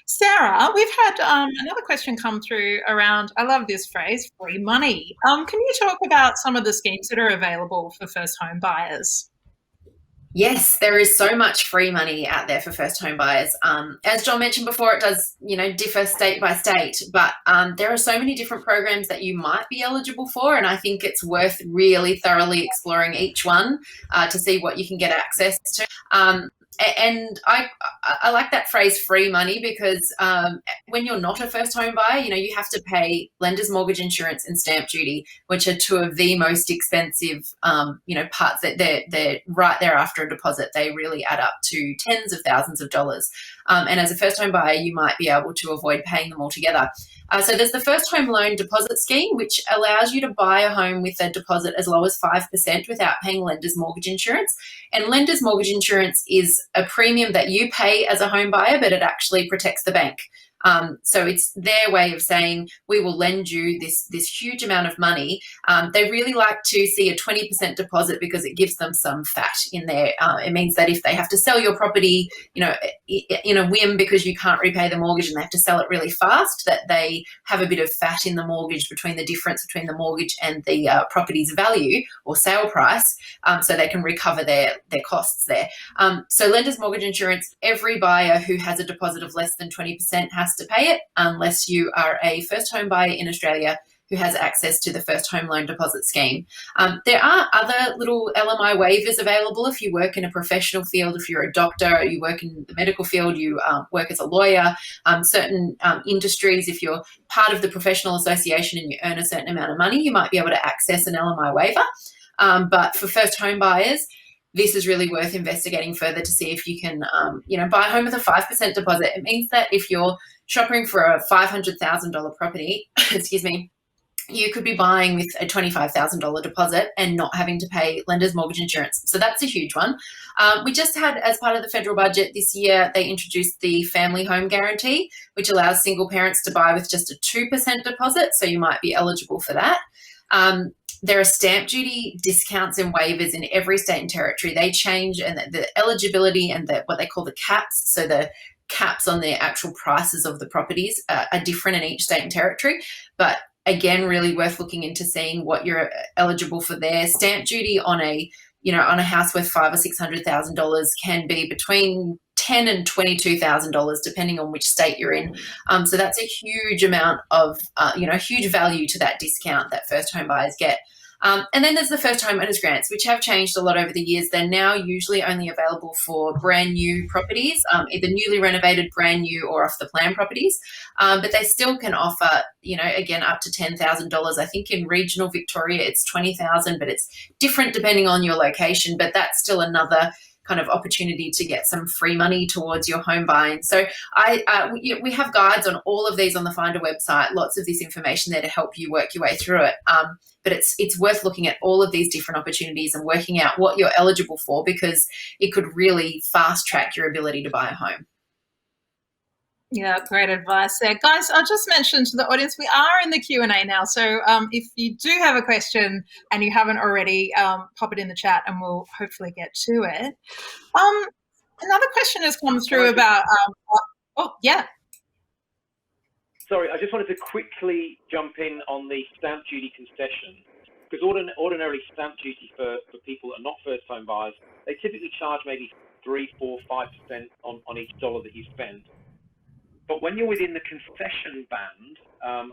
Speaker 1: Sarah, we've had another question come through around, I love this phrase, free money. Can you talk about some of the schemes that are available for first home buyers?
Speaker 8: Yes, there is so much free money out there for first home buyers. As John mentioned before, it does, differ state by state, but there are so many different programs that you might be eligible for, and I think it's worth really thoroughly exploring each one to see what you can get access to. And I like that phrase free money because when you're not a first home buyer, you have to pay lender's mortgage insurance and stamp duty, which are 2 of the most expensive, parts that they're right there after a deposit. They really add up to tens of thousands of dollars. And as a first home buyer, you might be able to avoid paying them altogether. So there's the first home loan deposit scheme, which allows you to buy a home with a deposit as low as 5% without paying lender's mortgage insurance. And lender's mortgage insurance is a premium that you pay as a home buyer, but it actually protects the bank. So it's their way of saying, we will lend you this huge amount of money. They really like to see a 20% deposit because it gives them some fat in there. It means that if they have to sell your property, in a whim because you can't repay the mortgage and they have to sell it really fast, that they have a bit of fat in the mortgage between the difference between the mortgage and the property's value or sale price, so they can recover their costs there. So lender's mortgage insurance, every buyer who has a deposit of less than 20% has to pay it unless you are a first home buyer in Australia who has access to the first home loan deposit scheme. There are other little LMI waivers available if you work in a professional field, if you're a doctor, you work in the medical field, you work as a lawyer, certain industries, if you're part of the professional association and you earn a certain amount of money, you might be able to access an LMI waiver. But for first home buyers, this is really worth investigating further to see if you can, buy a home with a 5% deposit. It means that if you're shopping for a $500,000 property, excuse me, you could be buying with a $25,000 deposit and not having to pay lender's mortgage insurance. So that's a huge one. We just had, as part of the federal budget this year, they introduced the family home guarantee, which allows single parents to buy with just a 2% deposit. So you might be eligible for that. There are stamp duty discounts and waivers in every state and territory. They change, and the eligibility and what they call the caps, so the caps on the actual prices of the properties are different in each state and territory. But again, really worth looking into seeing what you're eligible for there. Stamp duty on a house worth $500,000 or $600,000 can be between $10,000 and $22,000 depending on which state you're in. So that's a huge amount of, huge value to that discount that first home buyers get. And then there's the first homeowners grants, which have changed a lot over the years. They're now usually only available for brand new properties, either newly renovated, brand new, or off the plan properties. But they still can offer, again, up to $10,000. I think in regional Victoria it's $20,000, but it's different depending on your location. But that's still another kind of opportunity to get some free money towards your home buying. So we have guides on all of these on the Finder website, lots of this information there to help you work your way through it. But it's worth looking at all of these different opportunities and working out what you're eligible for, because it could really fast track your ability to buy a home.
Speaker 1: Yeah, great advice there. Guys, I'll just mention to the audience, we are in the Q&A now. So if you do have a question and you haven't already, pop it in the chat and we'll hopefully get to it. Another question has come through about, yeah.
Speaker 11: Sorry, I just wanted to quickly jump in on the stamp duty concession, because ordinarily stamp duty for people that are not first home buyers, they typically charge maybe 3%, 4%, 5% on each dollar that you spend. But when you're within the concession band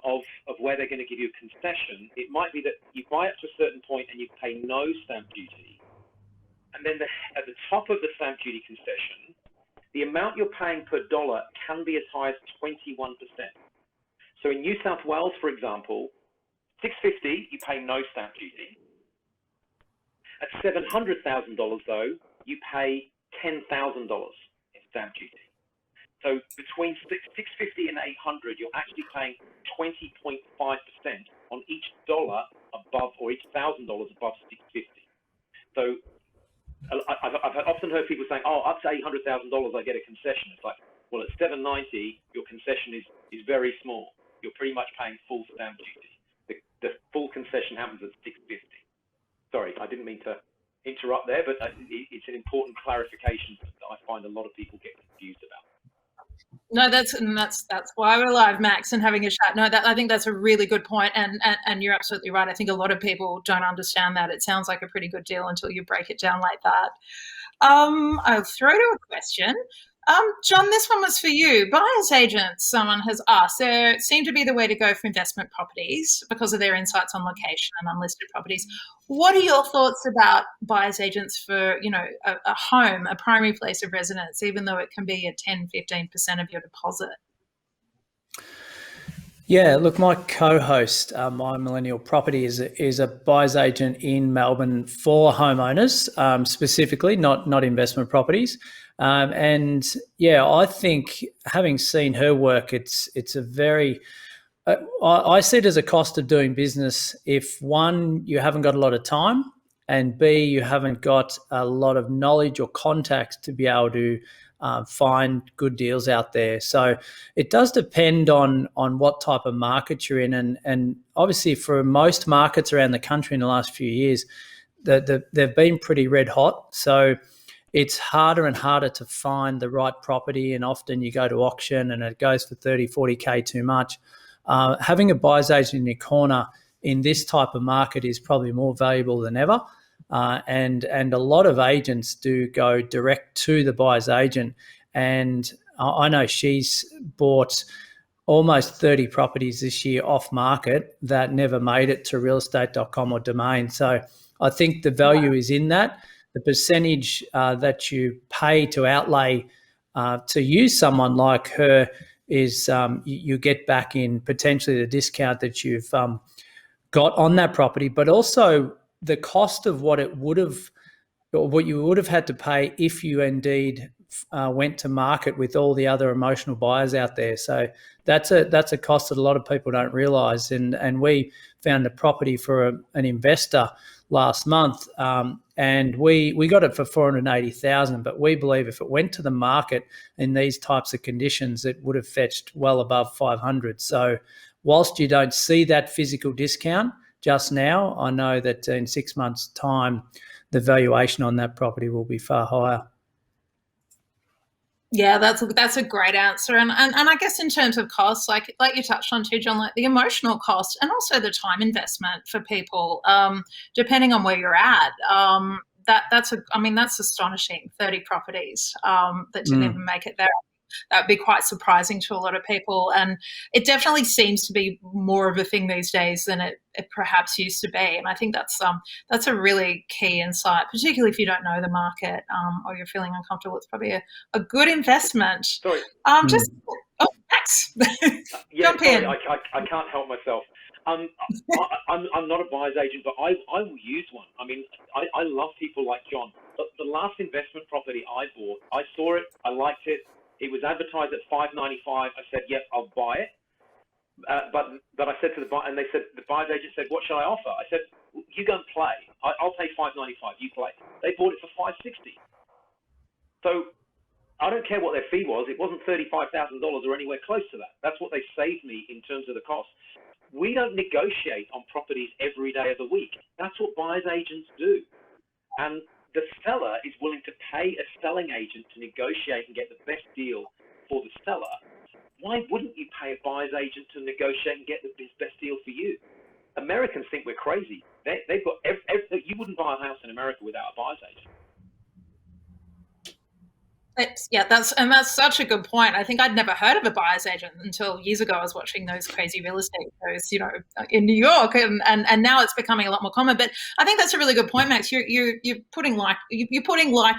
Speaker 11: of where they're going to give you a concession, it might be that you buy up to a certain point and you pay no stamp duty. And then at the top of the stamp duty concession, the amount you're paying per dollar can be as high as 21%. So in New South Wales, for example, $650, you pay no stamp duty. At $700,000, though, you pay $10,000 in stamp duty. So between $650 and $800, you're actually paying 20.5% on each dollar above, or each $1,000 above $650. So I've often heard people saying, "Oh, up to $800,000, I get a concession." It's like, well, at $790, your concession is very small. You're pretty much paying full stamp duty. The full concession happens at $650. Sorry, I didn't mean to interrupt there, but it's an important clarification that I find a lot of people get confused about.
Speaker 1: No, that's why we're live, Max, and having a chat. No, I think that's a really good point, and you're absolutely right. I think a lot of people don't understand that. It sounds like a pretty good deal until you break it down like that. I'll throw to a question. John, this one was for you. Buyer's agents, someone has asked, they seem to be the way to go for investment properties because of their insights on location and unlisted properties. What are your thoughts about buyer's agents for, a home, a primary place of residence, even though it can be 10, 15% of your deposit?
Speaker 10: Yeah, look, my co-host, My Millennial Property, is a buyer's agent in Melbourne for homeowners, specifically, not investment properties. And yeah, I think having seen her work, it's a very, I see it as a cost of doing business if, one, you haven't got a lot of time, and B, you haven't got a lot of knowledge or contacts to be able to find good deals out there. So it does depend on what type of market you're in. And obviously for most markets around the country in the last few years, they've been pretty red hot. So it's harder and harder to find the right property, and often you go to auction and it goes for 30, 40K too much. Having a buyer's agent in your corner in this type of market is probably more valuable than ever. And a lot of agents do go direct to the buyer's agent. And I know she's bought almost 30 properties this year off market that never made it to realestate.com or Domain. So I think the value is in that. The percentage that you pay to outlay to use someone like her is you get back in potentially the discount that you've got on that property, but also the cost of what it would have, or what you would have had to pay if you indeed went to market with all the other emotional buyers out there. So that's a cost that a lot of people don't realise. And we found a property for an investor last month, and we got it for $480,000. But we believe if it went to the market in these types of conditions, it would have fetched well above $500,000. So whilst you don't see that physical discount just now, I know that in 6 months' time, the valuation on that property will be far higher.
Speaker 1: Yeah, that's a great answer, and I guess in terms of costs, like you touched on too, John, like the emotional cost and also the time investment for people, depending on where you're at. That's astonishing. 30 properties that didn't even make it there. That'd be quite surprising to a lot of people, and it definitely seems to be more of a thing these days than it perhaps used to be. And I think that's a really key insight, particularly if you don't know the market or you're feeling uncomfortable. It's probably a good investment.
Speaker 11: Sorry.
Speaker 1: Max, jump in.
Speaker 11: I can't help myself. I'm not a buyer's agent, but I will use one. I mean, I love people like John. The last investment property I bought, I saw it, I liked it. It was advertised at $595. I said, "Yep, I'll buy it." But I said to the buyer, and they said, the buyer's agent said, "What shall I offer?" I said, "You go and play. I'll pay $595. You play." They bought it for $560. So I don't care what their fee was. It wasn't $35,000 or anywhere close to that. That's what they saved me in terms of the cost. We don't negotiate on properties every day of the week. That's what buyer's agents do, and the seller is willing to pay a selling agent to negotiate and get the best deal for the seller. Why wouldn't you pay a buyer's agent to negotiate and get the best deal for you? Americans think we're crazy. They've got you wouldn't buy a house in America without a buyer's agent.
Speaker 1: That's such a good point. I think I'd never heard of a buyer's agent until years ago. I was watching those crazy real estate shows, in New York, and now it's becoming a lot more common. But I think that's a really good point, Max. You're putting like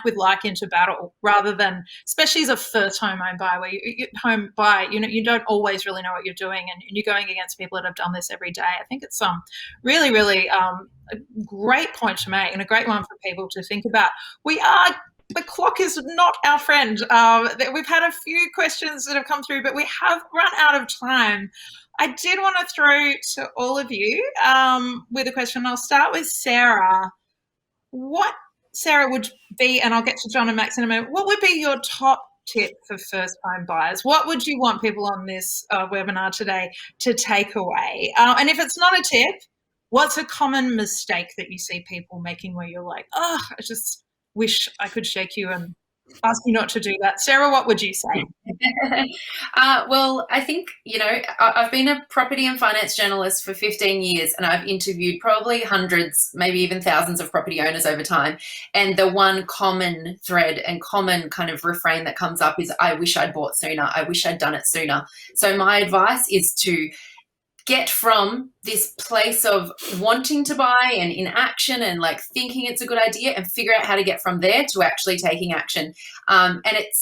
Speaker 1: with like into battle, rather than, especially as a first home buyer, where you don't always really know what you're doing, and you're going against people that have done this every day. I think it's really, really a great point to make, and a great one for people to think about. The clock is not our friend. We've had a few questions that have come through, but we have run out of time. I did want to throw to all of you with a question. I'll start with Sarah. What, Sarah, would be, and I'll get to John and Max in a minute, what would be your top tip for first-time buyers? What would you want people on this webinar today to take away? And if it's not a tip, what's a common mistake that you see people making where you're like, I just wish I could shake you and ask you not to do that? Sarah, what would you say?
Speaker 8: Well, I think, I've been a property and finance journalist for 15 years, and I've interviewed probably hundreds, maybe even thousands of property owners over time. And the one common thread and common kind of refrain that comes up is, I wish I'd bought sooner. I wish I'd done it sooner. So my advice is to get from this place of wanting to buy and inaction and like thinking it's a good idea, and figure out how to get from there to actually taking action. And it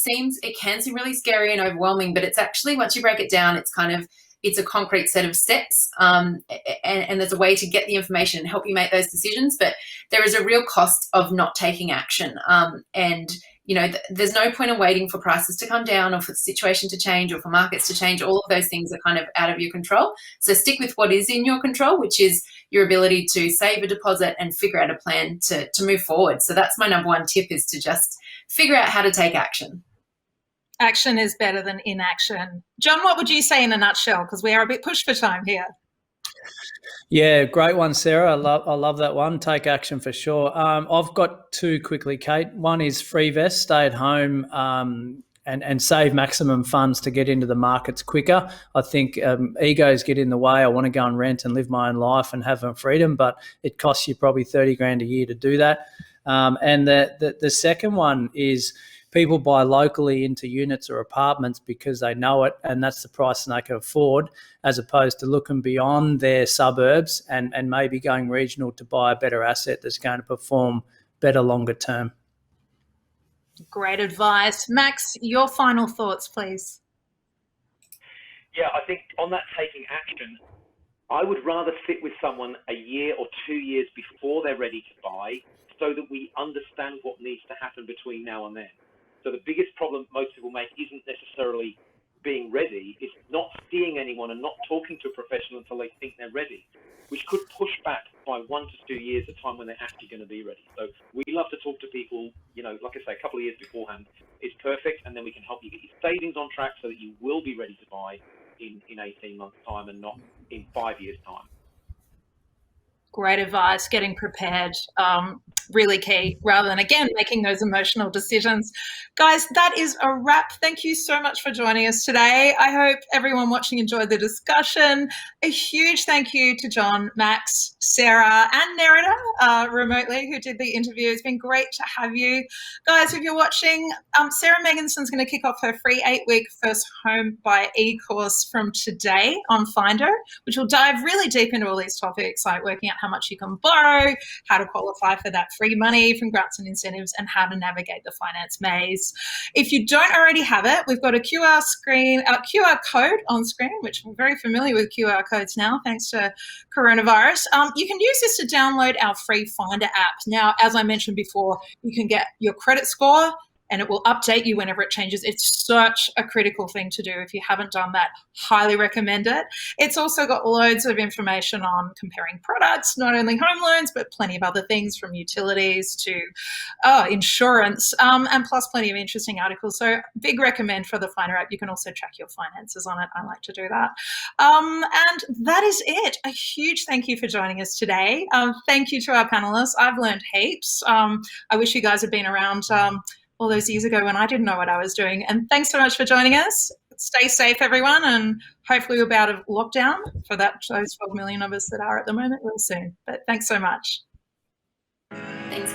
Speaker 8: can seem really scary and overwhelming, but it's actually, once you break it down, it's a concrete set of steps, and there's a way to get the information and help you make those decisions. But there is a real cost of not taking action. And there's no point in waiting for prices to come down, or for the situation to change, or for markets to change. All of those things are kind of out of your control. So stick with what is in your control, which is your ability to save a deposit and figure out a plan to move forward. So that's my number one tip, is to just figure out how to take action.
Speaker 1: Action is better than inaction. John, what would you say in a nutshell? Because we are a bit pushed for time here.
Speaker 10: Yeah, great one, Sarah. I love that one. Take action for sure. I've got two quickly, Kate. One is free vest, stay at home and save maximum funds to get into the markets quicker. I think egos get in the way. I want to go and rent and live my own life and have freedom, but it costs you probably $30,000 a year to do that. And the second one is people buy locally into units or apartments because they know it and that's the price they can afford, as opposed to looking beyond their suburbs and maybe going regional to buy a better asset that's going to perform better longer term.
Speaker 1: Great advice. Max, your final thoughts, please.
Speaker 11: Yeah, I think on that taking action, I would rather sit with someone a year or 2 years before they're ready to buy so that we understand what needs to happen between now and then. So the biggest problem most people make isn't necessarily being ready, it's not seeing anyone and not talking to a professional until they think they're ready, which could push back by 1 to 2 years the time when they're actually going to be ready. So we love to talk to people, like I say, a couple of years beforehand is perfect, and then we can help you get your savings on track so that you will be ready to buy in 18 months' time and not in 5 years' time.
Speaker 1: Great advice. Getting prepared, really key, rather than, again, making those emotional decisions. Guys, that is a wrap. Thank you so much for joining us today. I hope everyone watching enjoyed the discussion. A huge thank you to John, Max, Sarah, and Nerida remotely, who did the interview. It's been great to have you. Guys, if you're watching, Sarah Megginson's going to kick off her free 8-week First Home Buy e-course from today on Finder, which will dive really deep into all these topics, like working out how much you can borrow, how to qualify for that free money from grants and incentives, and how to navigate the finance maze. If you don't already have it, we've got a QR code on screen, which we're very familiar with QR codes now, thanks to coronavirus. You can use this to download our free Finder app. Now, as I mentioned before, you can get your credit score and it will update you whenever it changes. It's such a critical thing to do. If you haven't done that, highly recommend it. It's also got loads of information on comparing products, not only home loans, but plenty of other things from utilities to insurance, and plus plenty of interesting articles. So big recommend for the Finder app. You can also track your finances on it. I like to do that. And that is it. A huge thank you for joining us today. Thank you to our panelists. I've learned heaps. I wish you guys had been around all those years ago when I didn't know what I was doing. And thanks so much for joining us. Stay safe, everyone, and hopefully we'll be out of lockdown for those 12 million of us that are at the moment real soon. But thanks so much.
Speaker 8: Thanks.